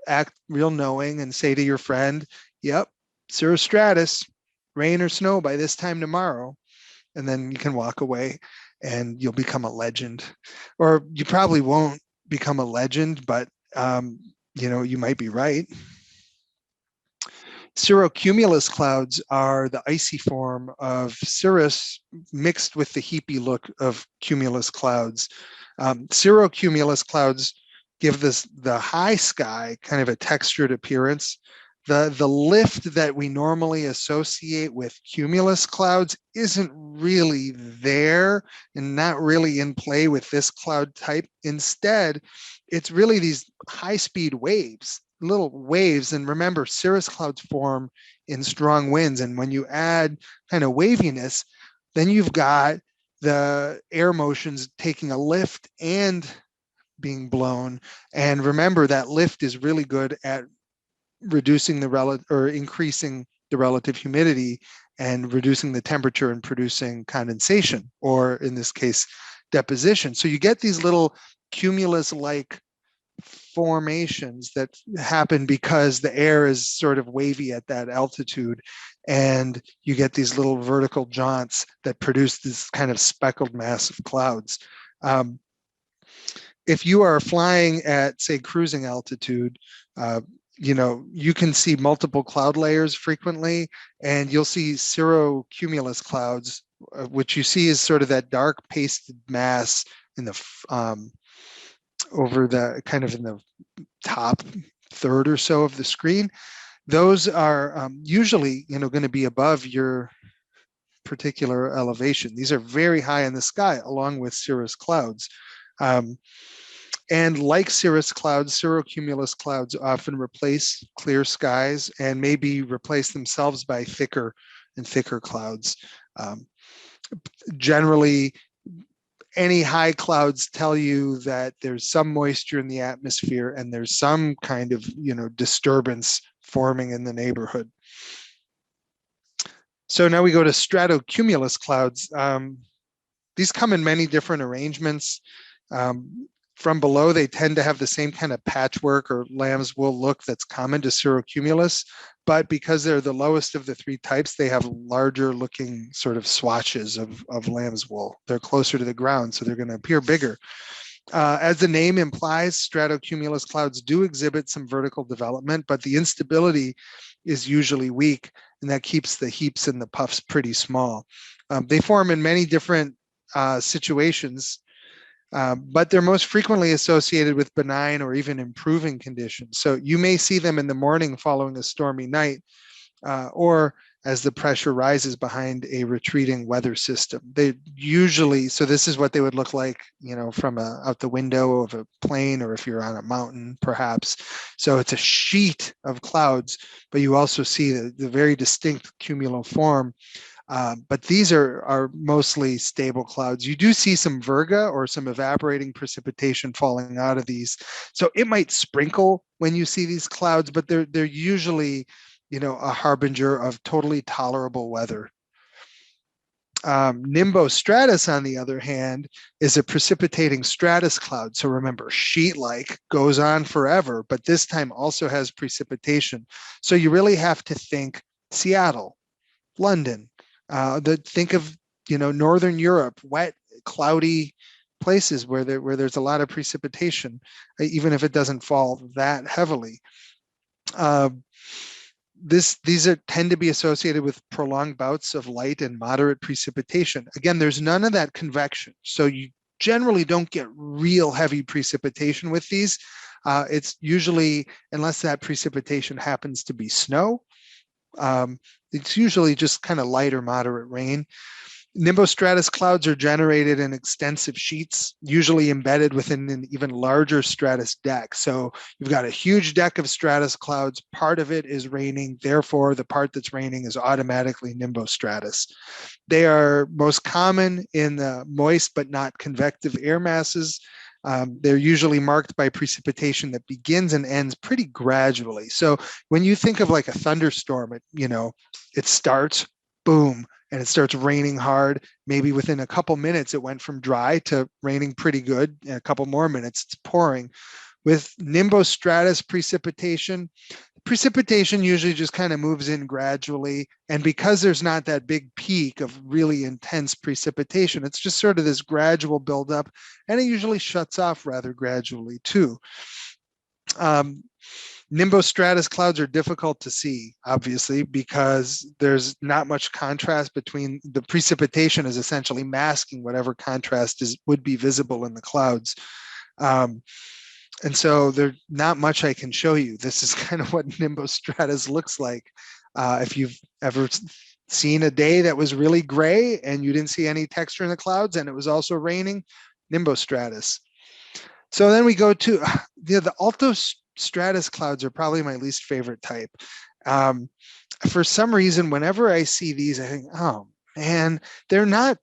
act real knowing and say to your friend, yep, cirrostratus, rain or snow by this time tomorrow. And then you can walk away and you'll become a legend. Or you probably won't become a legend, but you might be right. Cirrocumulus clouds are the icy form of cirrus mixed with the heapy look of cumulus clouds. Cirrocumulus clouds give the high sky kind of a textured appearance. The lift that we normally associate with cumulus clouds isn't really there and not really in play with this cloud type. Instead, it's really these high-speed waves, little waves. And remember, cirrus clouds form in strong winds. And when you add kind of waviness, then you've got the air motions taking a lift and being blown. And remember, that lift is really good at reducing increasing the relative humidity and reducing the temperature and producing condensation, or in this case, deposition. So you get these little cumulus-like formations that happen because the air is sort of wavy at that altitude, and you get these little vertical jaunts that produce this kind of speckled mass of clouds. If you are flying at, say, cruising altitude, you can see multiple cloud layers frequently, and you'll see cirrocumulus clouds, which you see is sort of that dark pasted mass in the over the kind of in the top third or so of the screen. Those are usually going to be above your particular elevation. These are very high in the sky, along with cirrus clouds. And like cirrus clouds, cirrocumulus clouds often replace clear skies and maybe replace themselves by thicker and thicker clouds. Generally, any high clouds tell you that there's some moisture in the atmosphere and there's some kind of disturbance forming in the neighborhood. So now we go to stratocumulus clouds. These come in many different arrangements. from below, they tend to have the same kind of patchwork or lamb's wool look that's common to cirrocumulus, but because they're the lowest of the three types, they have larger looking sort of swatches of lamb's wool. They're closer to the ground, so they're going to appear bigger. As the name implies, stratocumulus clouds do exhibit some vertical development, but the instability is usually weak, and that keeps the heaps and the puffs pretty small. They form in many different situations, but they're most frequently associated with benign or even improving conditions. So you may see them in the morning following a stormy night, or as the pressure rises behind a retreating weather system. They usually, so this is what they would look like, from out the window of a plane, or if you're on a mountain, perhaps. So it's a sheet of clouds, but you also see the very distinct cumuloform. But these are mostly stable clouds. You do see some virga or some evaporating precipitation falling out of these. So it might sprinkle when you see these clouds, but they're usually, a harbinger of totally tolerable weather. Nimbostratus, on the other hand, is a precipitating stratus cloud. So remember, sheet-like, goes on forever, but this time also has precipitation. So you really have to think Seattle, London, think of, Northern Europe, wet, cloudy places where there's a lot of precipitation, even if it doesn't fall that heavily. These tend to be associated with prolonged bouts of light and moderate precipitation. Again, there's none of that convection, so you generally don't get real heavy precipitation with these. It's usually, unless that precipitation happens to be snow, it's usually just kind of light or moderate rain. Nimbostratus clouds are generated in extensive sheets, usually embedded within an even larger stratus deck. So you've got a huge deck of stratus clouds. Part of it is raining. Therefore, the part that's raining is automatically nimbostratus. They are most common in the moist but not convective air masses. They're usually marked by precipitation that begins and ends pretty gradually. So when you think of like a thunderstorm, it starts, boom, and it starts raining hard. Maybe within a couple minutes, it went from dry to raining pretty good. In a couple more minutes, it's pouring. With nimbostratus precipitation usually just kind of moves in gradually. And because there's not that big peak of really intense precipitation, it's just sort of this gradual buildup, and it usually shuts off rather gradually too. Nimbostratus clouds are difficult to see, obviously, because there's not much contrast between the precipitation is essentially masking whatever contrast would be visible in the clouds. And so there's not much I can show you. This is kind of what nimbostratus looks like. If you've ever seen a day that was really gray and you didn't see any texture in the clouds and it was also raining, nimbostratus. So then we go to the altostratus clouds are probably my least favorite type. For some reason, whenever I see these, I think, oh man, they're not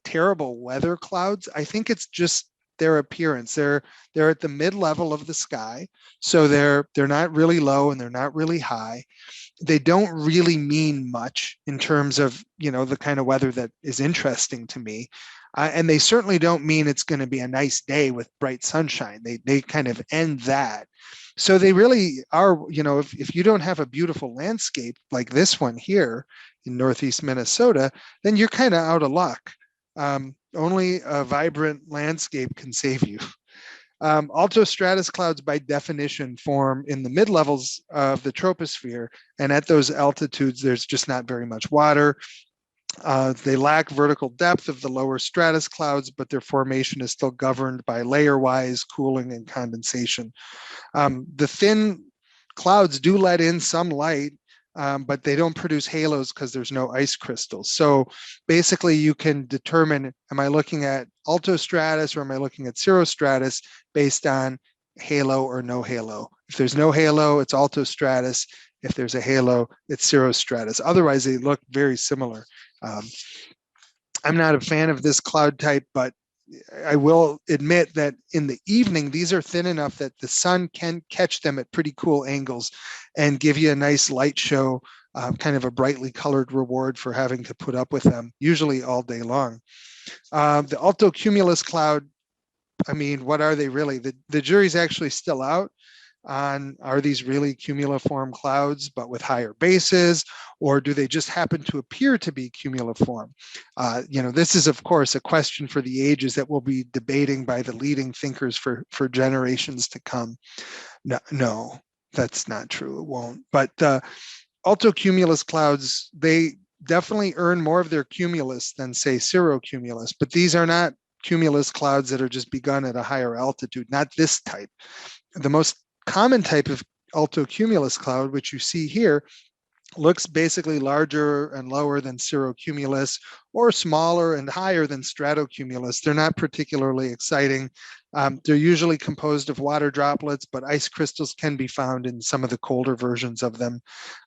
terrible weather clouds. I think it's just their appearance. They're at the mid-level of the sky. So they're not really low and they're not really high. They don't really mean much in terms of, the kind of weather that is interesting to me. And they certainly don't mean it's going to be a nice day with bright sunshine. They kind of end that. So they really are, if you don't have a beautiful landscape like this one here in Northeast Minnesota, then you're kind of out of luck. Only a vibrant landscape can save you. Altostratus clouds, by definition, form in the mid-levels of the troposphere, and at those altitudes, there's just not very much water. They lack vertical depth of the lower stratus clouds, but their formation is still governed by layer-wise cooling and condensation. The thin clouds do let in some light, but they don't produce halos because there's no ice crystals. So basically you can determine, am I looking at altostratus or am I looking at cirrostratus based on halo or no halo? If there's no halo, it's altostratus. If there's a halo, it's cirrostratus. Otherwise, they look very similar. I'm not a fan of this cloud type, but I will admit that in the evening, these are thin enough that the sun can catch them at pretty cool angles and give you a nice light show, kind of a brightly colored reward for having to put up with them, usually all day long. The altocumulus cloud I mean, what are they really? The jury's actually still out on, are these really cumuliform clouds but with higher bases, or do they just happen to appear to be cumuliform? This is of course a question for the ages that we'll be debating by the leading thinkers for generations to come. No, that's not true. It won't. But altocumulus clouds, they definitely earn more of their cumulus than say cirrocumulus, but these are not cumulus clouds that are just begun at a higher altitude, not this type. The most common type of altocumulus cloud, which you see here, looks basically larger and lower than cirrocumulus, or smaller and higher than stratocumulus. They're not particularly exciting. They're usually composed of water droplets, but ice crystals can be found in some of the colder versions of them.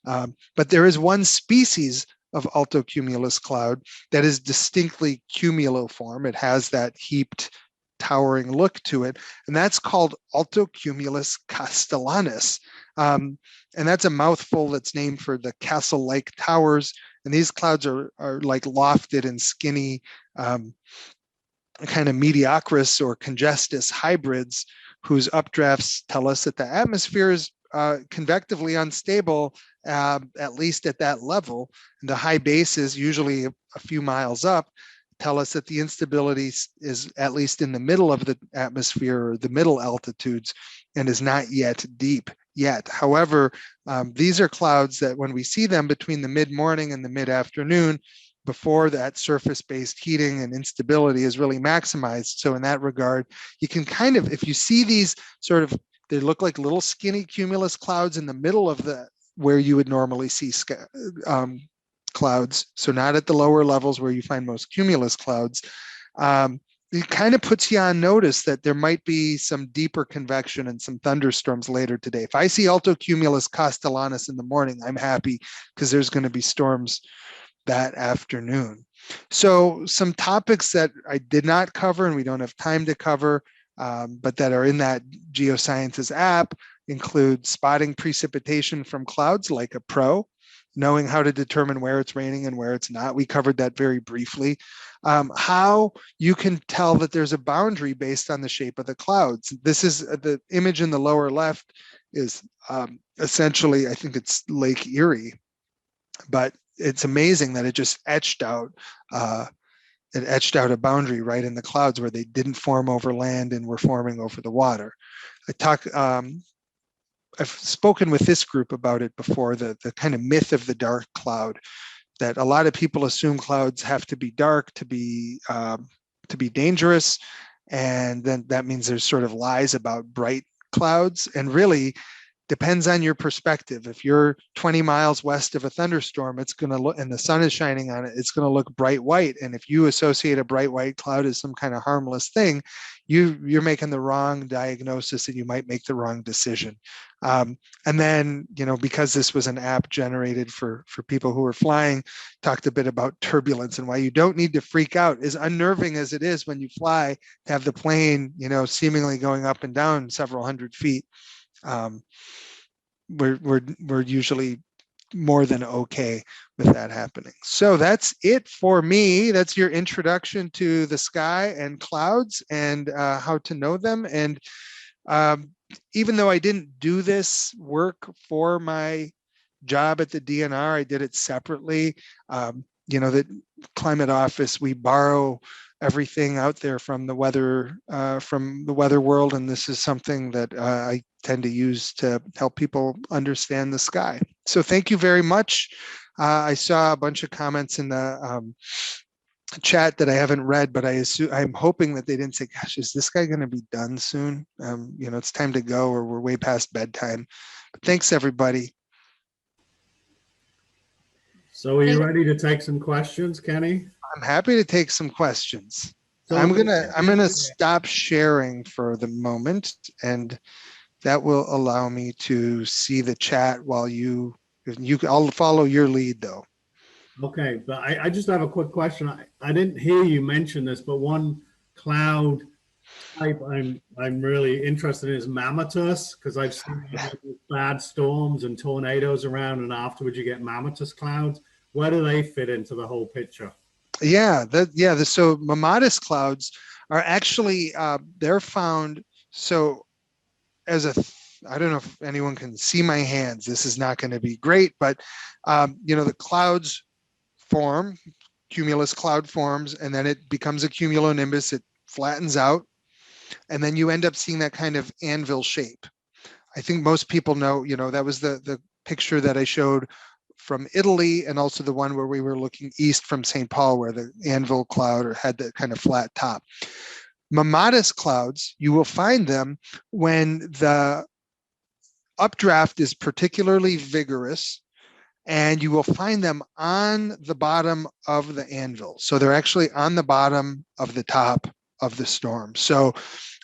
But there is one species of altocumulus cloud that is distinctly cumuliform. It has that heaped, towering look to it, and that's called altocumulus castellanus. And that's a mouthful that's named for the castle-like towers. And these clouds are like lofted and skinny, kind of mediocris or congestus hybrids whose updrafts tell us that the atmosphere is convectively unstable, at least at that level. And the high bases, usually a few miles up, tell us that the instability is at least in the middle of the atmosphere, or the middle altitudes, and is not yet deep yet. However, these are clouds that when we see them between the mid-morning and the mid-afternoon, before that surface-based heating and instability is really maximized. So in that regard, you can kind of, if you see these sort of, they look like little skinny cumulus clouds in the middle of the, where you would normally see clouds, so not at the lower levels where you find most cumulus clouds. It kind of puts you on notice that there might be some deeper convection and some thunderstorms later today. If I see altocumulus castellanus in the morning, I'm happy because there's going to be storms that afternoon. So some topics that I did not cover and we don't have time to cover, but that are in that Geosciences app, include spotting precipitation from clouds like a pro, knowing how to determine where it's raining and where it's not. We covered that very briefly. How you can tell that there's a boundary based on the shape of the clouds. This is the image in the lower left is essentially, I think it's Lake Erie, but it's amazing that it just etched out a boundary right in the clouds where they didn't form over land and were forming over the water. I've spoken with this group about it before, the kind of myth of the dark cloud, that a lot of people assume clouds have to be dark to be dangerous. And then that means there's sort of lies about bright clouds, and really depends on your perspective. If you're 20 miles west of a thunderstorm, it's going to look, and the sun is shining on it, it's going to look bright white. And if you associate a bright white cloud as some kind of harmless thing, you're making the wrong diagnosis and you might make the wrong decision. And then, because this was an app generated for people who are flying, talked a bit about turbulence and why you don't need to freak out. As unnerving as it is when you fly, to have the plane, seemingly going up and down several hundred feet, we're usually more than okay with that happening. So that's it for me. That's your introduction to the sky and clouds and how to know them. And even though I didn't do this work for my job at the DNR, I did it separately. The climate office, we borrow everything out there from the weather world, and this is something that I tend to use to help people understand the sky. So thank you very much. I saw a bunch of comments in the chat that I haven't read, but I'm hoping that they didn't say, gosh, is this guy going to be done soon? It's time to go, or we're way past bedtime. But thanks, everybody. So are you ready to take some questions, Kenny? I'm happy to take some questions. So I'm gonna stop sharing for the moment, and that will allow me to see the chat while I'll follow your lead though. Okay, but I just have a quick question. I didn't hear you mention this, but one cloud type I'm really interested in is mammatus, because I've seen bad storms and tornadoes around, and afterwards you get mammatus clouds. Where do they fit into the whole picture? So mammatus clouds are actually, they're found. So as I don't know if anyone can see my hands. This is not going to be great, but the clouds form, cumulus cloud forms, and then it becomes a cumulonimbus. It flattens out, and then you end up seeing that kind of anvil shape. I think most people know, that was the picture that I showed from Italy, and also the one where we were looking east from St. Paul, where the anvil cloud or had that kind of flat top. Mammatus clouds, you will find them when the updraft is particularly vigorous, and you will find them on the bottom of the anvil. So they're actually on the bottom of the top of the storm. So,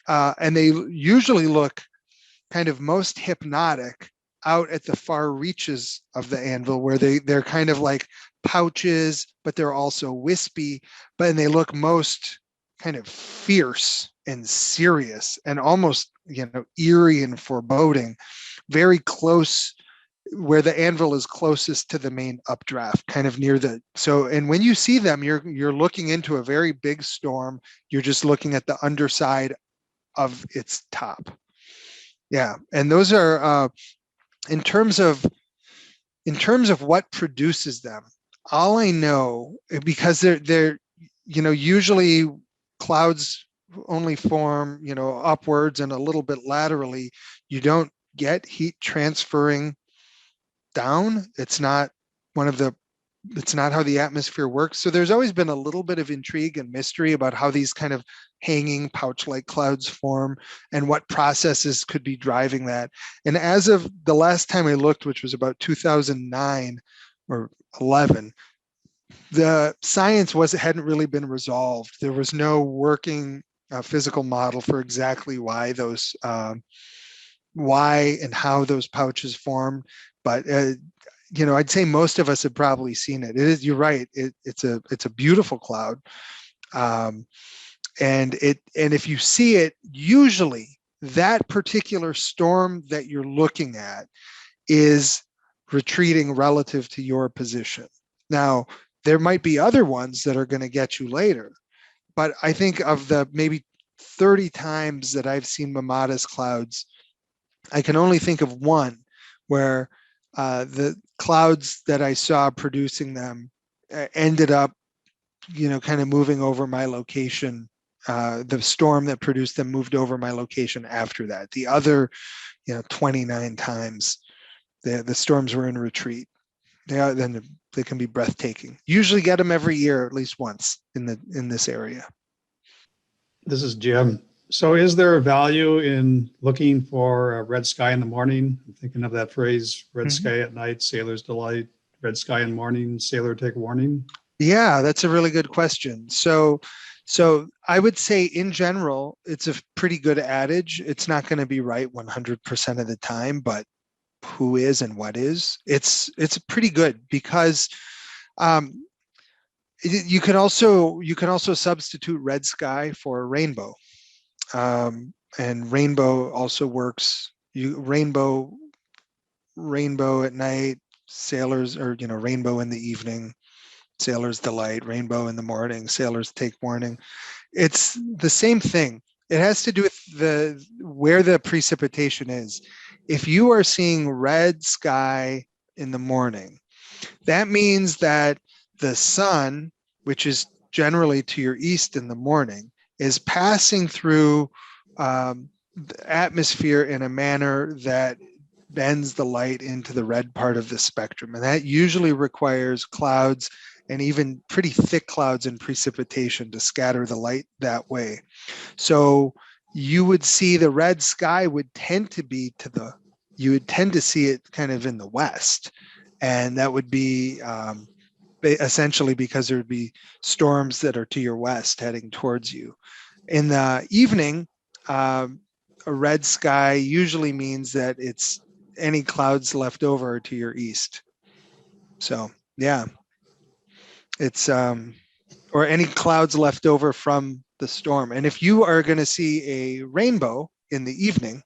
and they usually look kind of most hypnotic out at the far reaches of the anvil, where they're kind of like pouches, but they're also wispy, and they look most kind of fierce and serious and almost, eerie and foreboding, very close, where the anvil is closest to the main updraft, kind of near and when you see them, you're looking into a very big storm. You're just looking at the underside of its top. Yeah, and those are in terms of what produces them. All I know, because they're usually clouds only form upwards and a little bit laterally. You don't get heat transferring down. It's not how the atmosphere works. So there's always been a little bit of intrigue and mystery about how these kind of hanging pouch-like clouds form and what processes could be driving that. And as of the last time I looked, which was about 2009 or 11, the science hadn't really been resolved. There was no working physical model for exactly why and how those pouches formed. But I'd say most of us have probably seen it. You're right. It's a beautiful cloud, and if you see it, usually that particular storm that you're looking at is retreating relative to your position. Now, there might be other ones that are going to get you later, but I think of the maybe 30 times that I've seen mammatus clouds, I can only think of one where the clouds that I saw producing them ended up, kind of moving over my location. The storm that produced them moved over my location after that. The other, 29 times, the storms were in retreat. They can be breathtaking. Usually get them every year, at least once in this area. This is Jim. So is there a value in looking for a red sky in the morning? I'm thinking of that phrase, red sky at night, sailor's delight, red sky in the morning, sailor take warning. Yeah, that's a really good question. So I would say in general, it's a pretty good adage. It's not going to be right 100% of the time, but who is and what is, it's pretty good, because you can also substitute red sky for rainbow. And rainbow also works. Rainbow at night, sailors, or rainbow in the evening, sailors delight. Rainbow in the morning, sailors take warning. It's the same thing. It has to do with where the precipitation is. If you are seeing red sky in the morning, that means that the sun, which is generally to your east in the morning, is passing through the atmosphere in a manner that bends the light into the red part of the spectrum. And that usually requires clouds, and even pretty thick clouds and precipitation, to scatter the light that way. So you would see the red sky would tend to be you would tend to see it kind of in the west. And that would be essentially because there would be storms that are to your west heading towards you. In the evening, a red sky usually means that it's any clouds left over to your east. So yeah, it's or any clouds left over from the storm. And if you are going to see a rainbow in the evening,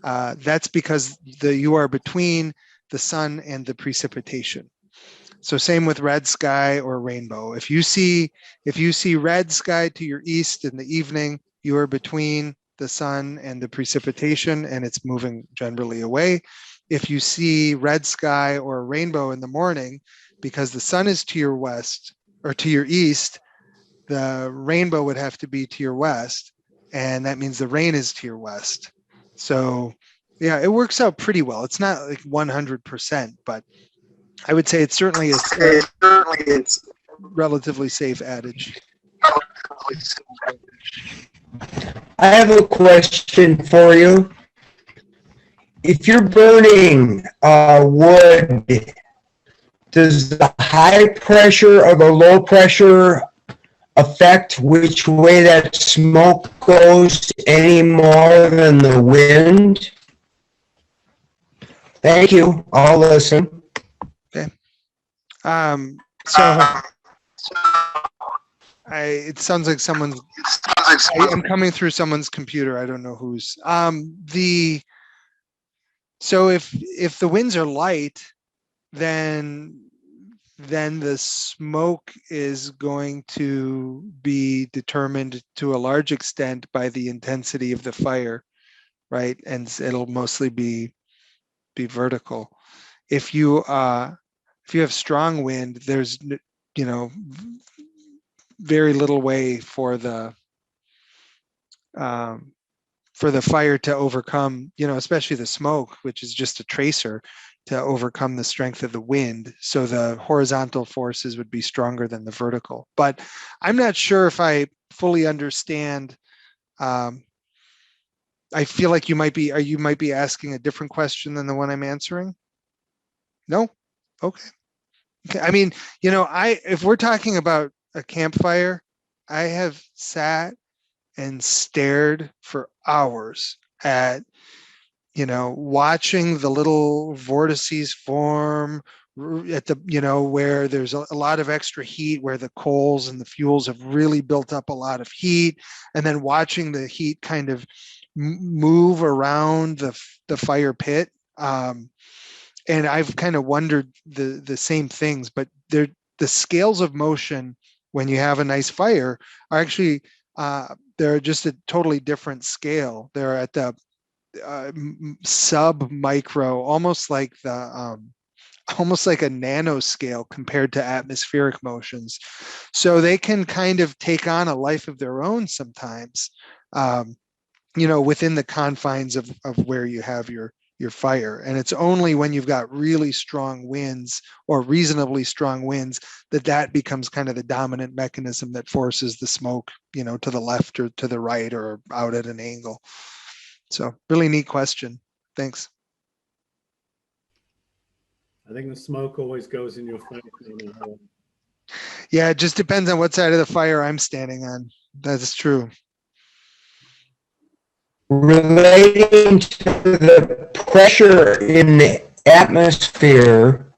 that's because you are between the sun and the precipitation. So same with red sky or rainbow. If you see red sky to your east in the evening, you are between the sun and the precipitation, and it's moving generally away. If you see red sky or rainbow in the morning, because the sun is to your west or to your east, the rainbow would have to be to your west, and that means the rain is to your west. So yeah, it works out pretty well. It's not like 100%, but I would say it's certainly a relatively safe adage. I have a question for you. If you're burning wood, does the high pressure or the low pressure affect which way that smoke goes any more than the wind? Thank you. I'll listen. Okay. It sounds like I'm coming through someone's computer. I don't know whose. So if the winds are light, then the smoke is going to be determined to a large extent by the intensity of the fire, right? And it'll mostly be vertical. If you have strong wind, there's very little way for the fire to overcome, especially the smoke, which is just a tracer, to overcome the strength of the wind. So the horizontal forces would be stronger than the vertical. But I'm not sure if I fully understand. I feel like you might be asking a different question than the one I'm answering. No? Okay. I mean, if we're talking about a campfire, I have sat and stared for hours at, watching the little vortices form at the, where there's a lot of extra heat, where the coals and the fuels have really built up a lot of heat, and then watching the heat kind of move around the fire pit. And I've kind of wondered the same things, but the scales of motion when you have a nice fire are actually, they're just a totally different scale. They're at the sub micro, almost like a nanoscale compared to atmospheric motions. So they can kind of take on a life of their own sometimes, within the confines of where you have your fire. And it's only when you've got really strong winds or reasonably strong winds that becomes kind of the dominant mechanism that forces the smoke, to the left or to the right or out at an angle. So really neat question. Thanks. I think the smoke always goes in your face. Yeah, it just depends on what side of the fire I'm standing on. That's true. Relating to the pressure in the atmosphere,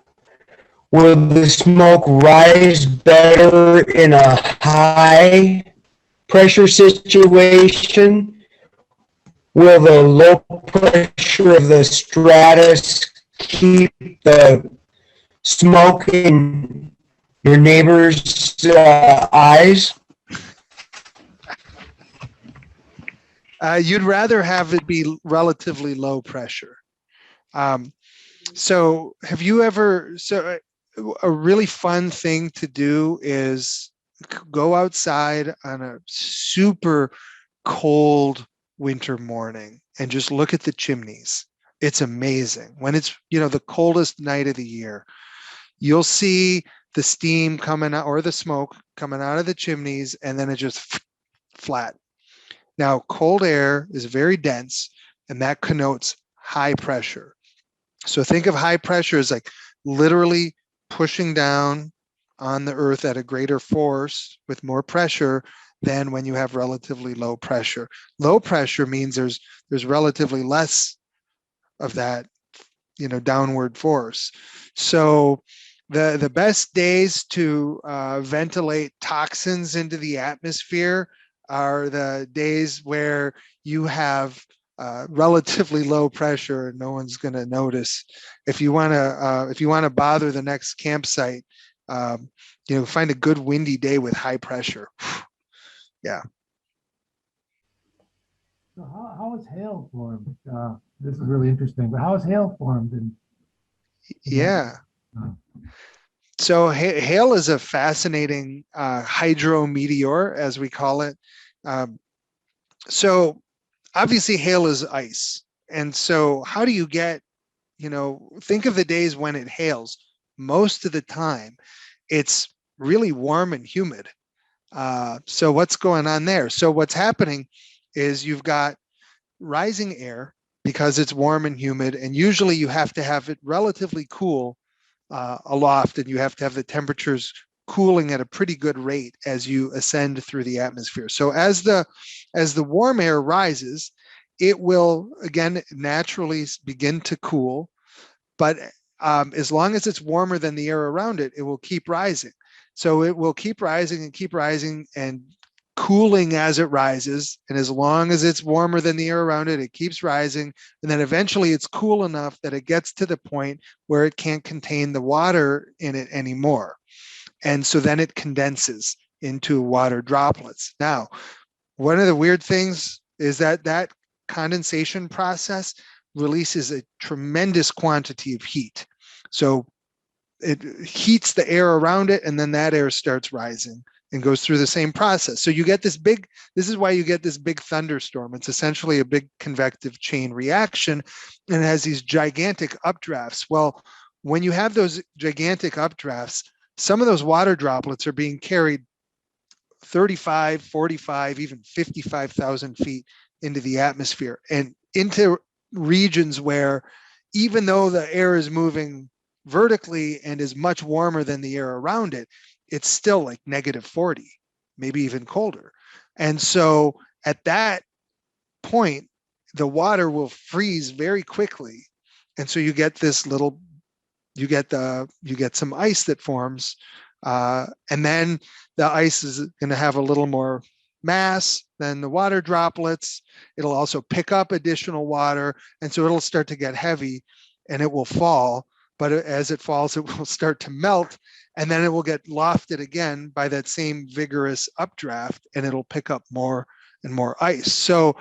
will the smoke rise better in a high pressure situation? Will the low pressure of the stratus keep the smoke in your neighbor's eyes? You'd rather have it be relatively low pressure. So have you ever, a really fun thing to do is go outside on a super cold winter morning and just look at the chimneys. It's amazing. When it's, the coldest night of the year, you'll see the steam coming out or the smoke coming out of the chimneys, and then it just flat. Now, cold air is very dense, and that connotes high pressure. So think of high pressure as like literally pushing down on the earth at a greater force with more pressure than when you have relatively low pressure. Low pressure means there's relatively less of that, downward force. So the best days to ventilate toxins into the atmosphere are the days where you have relatively low pressure and no one's going to notice. If you want to bother the next campsite, find a good windy day with high pressure. Yeah. So how is hail formed? This is really interesting, but how is hail formed? Yeah. So hail is a fascinating hydrometeor, as we call it. So obviously hail is ice. And so how do you get, think of the days when it hails. Most of the time, it's really warm and humid. So what's going on there? So what's happening is you've got rising air because it's warm and humid, and usually you have to have it relatively cool aloft, and you have to have the temperatures cooling at a pretty good rate as you ascend through the atmosphere. So as the warm air rises, it will again naturally begin to cool, but as long as it's warmer than the air around it, it will keep rising. So it will keep rising and cooling as it rises. And as long as it's warmer than the air around it, it keeps rising. And then eventually it's cool enough that it gets to the point where it can't contain the water in it anymore. And so then it condenses into water droplets. Now, one of the weird things is that condensation process releases a tremendous quantity of heat. So it heats the air around it, and then that air starts rising and goes through the same process. So you get this is why you get this big thunderstorm. It's essentially a big convective chain reaction, and it has these gigantic updrafts. Well, when you have those gigantic updrafts, some of those water droplets are being carried 35, 45, even 55,000 feet into the atmosphere and into regions where, even though the air is moving vertically and is much warmer than the air around it, it's still like -40, maybe even colder. And so at that point, the water will freeze very quickly. And so you get some ice that forms, and then the ice is going to have a little more mass than the water droplets. It'll also pick up additional water, and so it'll start to get heavy and it will fall. But as it falls, it will start to melt, and then it will get lofted again by that same vigorous updraft, and it'll pick up more and more ice. So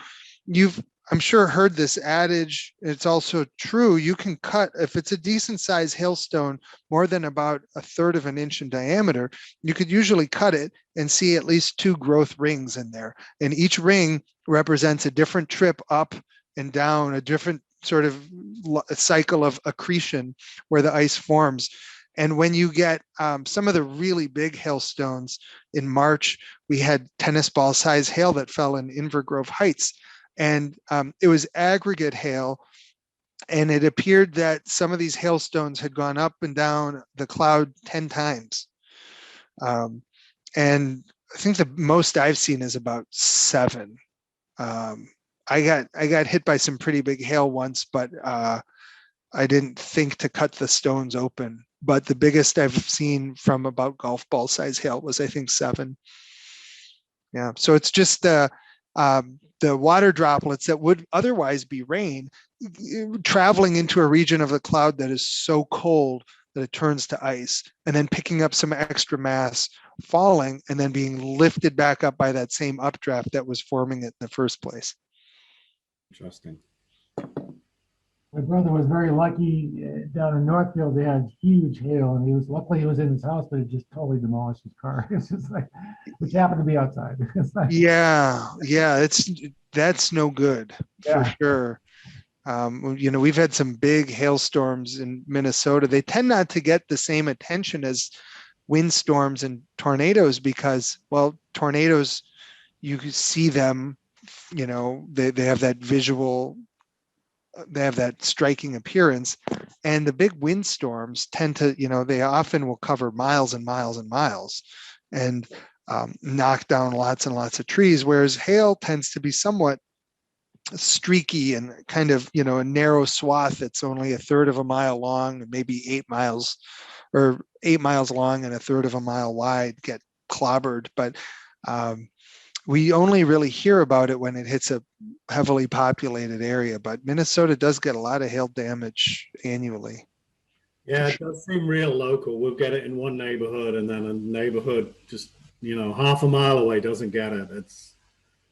you've, I'm sure, heard this adage. It's also true. You can cut, if it's a decent sized hailstone, more than about 1/3 of an inch in diameter, you could usually cut it and see at least 2 growth rings in there. And each ring represents a different trip up and down, a different sort of cycle of accretion where the ice forms. And when you get some of the really big hailstones in March, we had tennis ball size hail that fell in Invergrove Heights. And it was aggregate hail. And it appeared that some of these hailstones had gone up and down the cloud 10 times. And I think the most I've seen is about 7. I got hit by some pretty big hail once, but I didn't think to cut the stones open. But the biggest I've seen from about golf ball size hail was, I think, 7. Yeah. So it's just the water droplets that would otherwise be rain traveling into a region of the cloud that is so cold that it turns to ice, and then picking up some extra mass, falling, and then being lifted back up by that same updraft that was forming it in the first place. Interesting. My brother was very lucky down in Northfield. They had huge hail, and luckily he was in his house, but it just totally demolished his car. It's just like, which happened to be outside. Yeah, that's no good for sure. We've had some big hailstorms in Minnesota. They tend not to get the same attention as windstorms and tornadoes because, well, tornadoes, you can see them, they have that visual, they have that striking appearance. And the big windstorms tend to, they often will cover miles and miles and miles and knock down lots and lots of trees, whereas hail tends to be somewhat streaky and kind of, a narrow swath that's only 1/3 of a mile long, maybe 8 miles, or 8 miles long and 1/3 of a mile wide, get clobbered. But we only really hear about it when it hits a heavily populated area, but Minnesota does get a lot of hail damage annually. Yeah, it does seem real local. We'll get it in one neighborhood, and then a neighborhood just, half a mile away doesn't get it.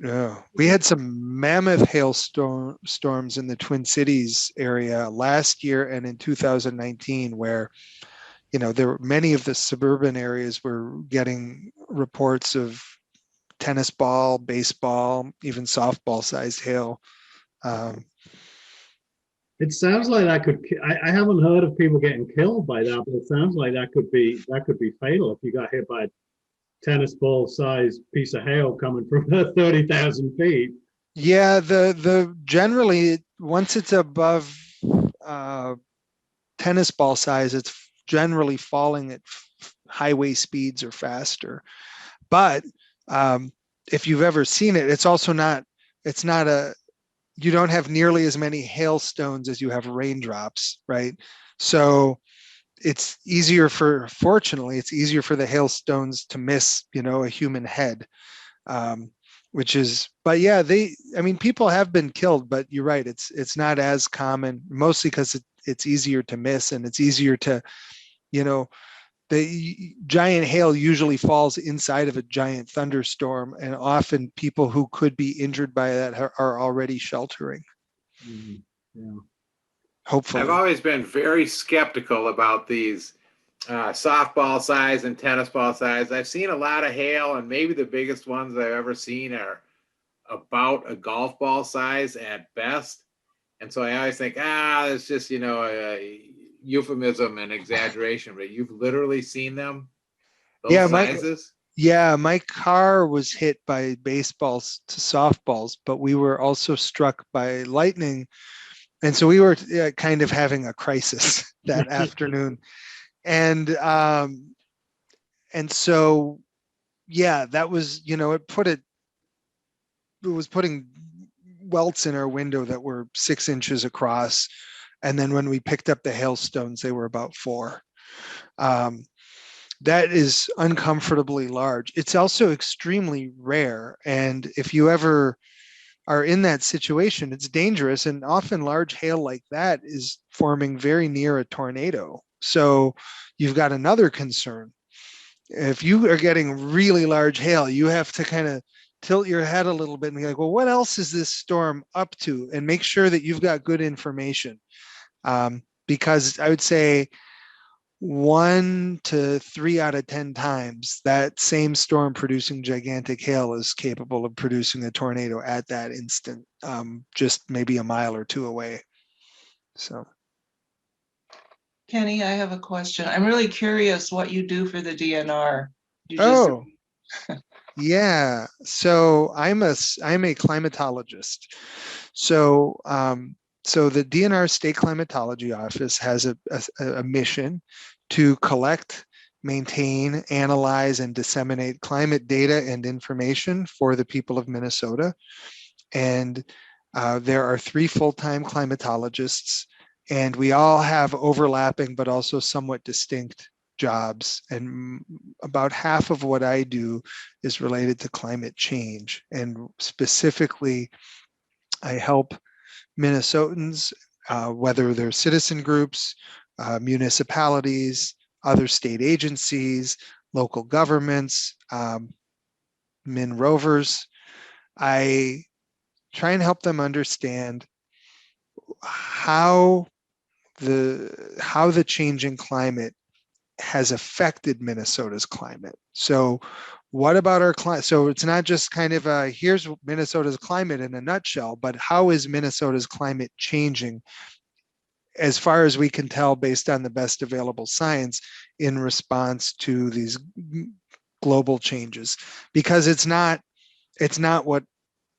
Yeah, we had some mammoth storms in the Twin Cities area last year and in 2019, where there were many of the suburban areas were getting reports of tennis ball, baseball, even softball sized hail. It sounds like that could. I haven't heard of people getting killed by that, but it sounds like that could be fatal if you got hit by a tennis ball sized piece of hail coming from 30,000 feet. Yeah, the generally once it's above tennis ball size, it's generally falling at highway speeds or faster. But if you've ever seen it, it's also not. It's not a. You don't have nearly as many hailstones as you have raindrops, right? So it's easier fortunately, it's easier for the hailstones to miss, a human head, but yeah, people have been killed, but you're right. It's not as common, mostly because it's easier to miss and it's easier to, the giant hail usually falls inside of a giant thunderstorm, and often people who could be injured by that are already sheltering. Yeah. Hopefully. I've always been very skeptical about these softball size and tennis ball size. I've seen a lot of hail, and maybe the biggest ones I've ever seen are about a golf ball size at best. And so I always think, it's just, a euphemism and exaggeration, but you've literally seen them, those sizes? My car was hit by baseballs to softballs, but we were also struck by lightning. And so we were kind of having a crisis that afternoon. And so, that was, it was putting welts in our window that were 6 inches across. And then when we picked up the hailstones, they were about 4. That is uncomfortably large. It's also extremely rare. And if you ever are in that situation, it's dangerous. And often large hail like that is forming very near a tornado. So you've got another concern. If you are getting really large hail, you have to kind of tilt your head a little bit and be like, well, what else is this storm up to? And make sure that you've got good information. Because I would say 1 to 3 out of 10 times that same storm producing gigantic hail is capable of producing a tornado at that instant, just maybe a mile or 2 away. So, Kenny, I have a question. I'm really curious what you do for the DNR. Yeah. So I'm a climatologist. So the DNR State Climatology Office has a mission to collect, maintain, analyze, and disseminate climate data and information for the people of Minnesota. And there are 3 full-time climatologists, and we all have overlapping but also somewhat distinct jobs. And about half of what I do is related to climate change. And specifically, I help Minnesotans, whether they're citizen groups, municipalities, other state agencies, local governments, Min rovers. I try and help them understand how the changing climate has affected Minnesota's climate. So what about our climate? So it's not just kind of here's Minnesota's climate in a nutshell, but how is Minnesota's climate changing as far as we can tell based on the best available science in response to these global changes? Because it's not what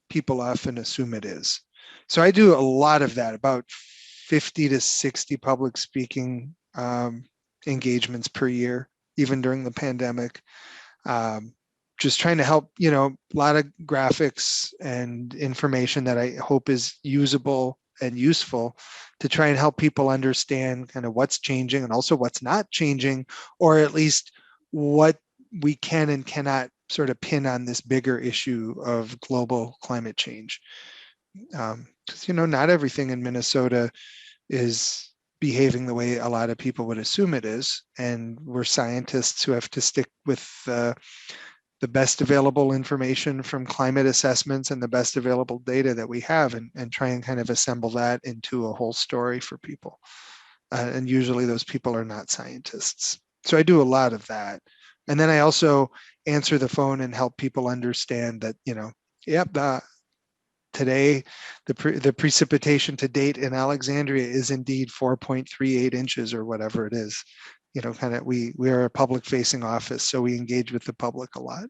people often assume it is. So I do a lot of that, about 50 to 60 public speaking engagements per year, even during the pandemic. Just trying to help, a lot of graphics and information that I hope is usable and useful to try and help people understand kind of what's changing and also what's not changing, or at least what we can and cannot sort of pin on this bigger issue of global climate change. Because, not everything in Minnesota is behaving the way a lot of people would assume it is. And we're scientists who have to stick with the best available information from climate assessments and the best available data that we have, and try and kind of assemble that into a whole story for people. And usually those people are not scientists. So I do a lot of that. And then I also answer the phone and help people understand that, today, the precipitation to date in Alexandria is indeed 4.38 inches or whatever it is. We are a public facing office, so we engage with the public a lot.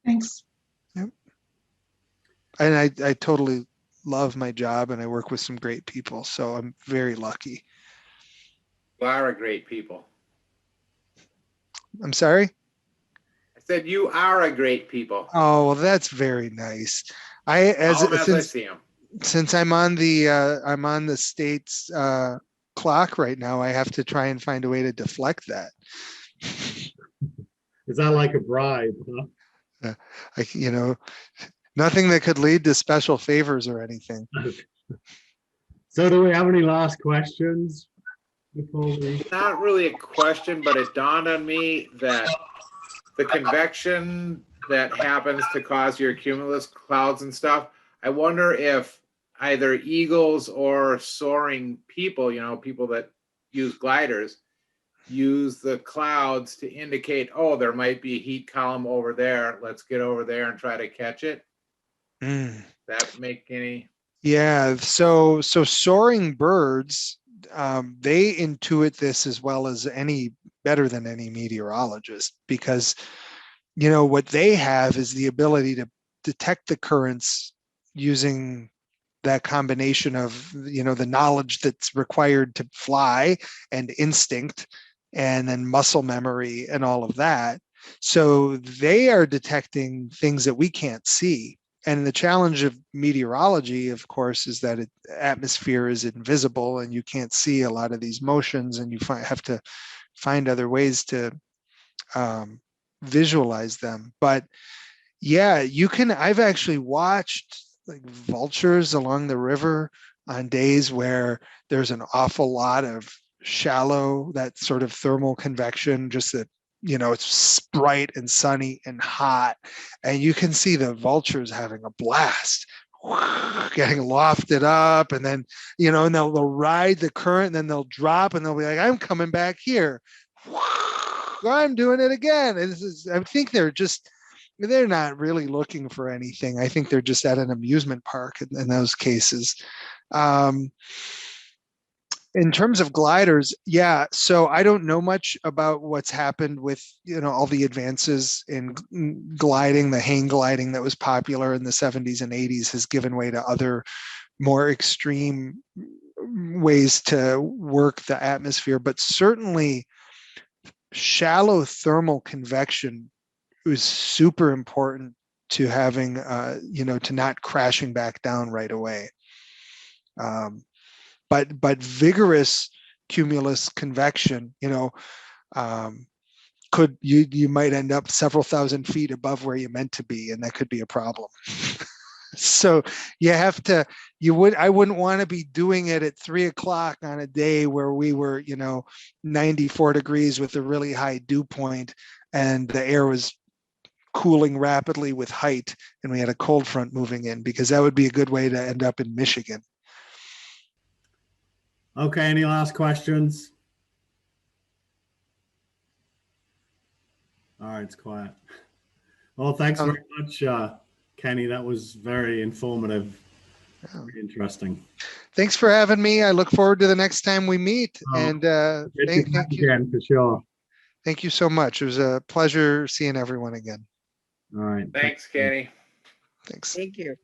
Thanks. Yep. And I totally love my job, and I work with some great people, so I'm very lucky. You are great people. I'm sorry? I said you are a great people. Oh, well, that's very nice. As I see them. Since I'm on the state's clock right now, I have to try and find a way to deflect that. Is that like a bribe, huh? Nothing that could lead to special favors or anything. So do we have any last questions before we? Not really a question, but it dawned on me that the convection that happens to cause your cumulus clouds and stuff, I wonder if either eagles or soaring people, people that use gliders, use the clouds to indicate, oh, there might be a heat column over there. Let's get over there and try to catch it. That make any? Yeah. So soaring birds, they intuit this as well as better than any meteorologist, because what they have is the ability to detect the currents using that combination of the knowledge that's required to fly and instinct and then muscle memory and all of that. So they are detecting things that we can't see. And the challenge of meteorology, of course, is that atmosphere is invisible and you can't see a lot of these motions, and you have to find other ways to visualize them. But yeah, I've actually watched like vultures along the river on days where there's an awful lot of shallow, that sort of thermal convection, just that, it's bright and sunny and hot. And you can see the vultures having a blast, getting lofted up, and then, and they'll ride the current, and then they'll drop, and they'll be like, I'm coming back here. I'm doing it again. I think they're not really looking for anything. I think they're just at an amusement park in those cases. In terms of gliders, yeah. So I don't know much about what's happened with, all the advances in gliding. The hang gliding that was popular in the 70s and 80s has given way to other more extreme ways to work the atmosphere. But certainly shallow thermal convection is super important to having, to not crashing back down right away. But vigorous cumulus convection, you might end up several thousand feet above where you meant to be, and that could be a problem. So I wouldn't want to be doing it at 3 o'clock on a day where we were, 94 degrees with a really high dew point, and the air was cooling rapidly with height, and we had a cold front moving in, because that would be a good way to end up in Michigan. Okay, any last questions? All right, it's quiet. Well, thanks very much, Kenny. That was very informative, very interesting. Thanks for having me. I look forward to the next time we meet. And thank you again, for sure. Thank you so much. It was a pleasure seeing everyone again. All right. Thanks, Kenny. Thanks. Thank you.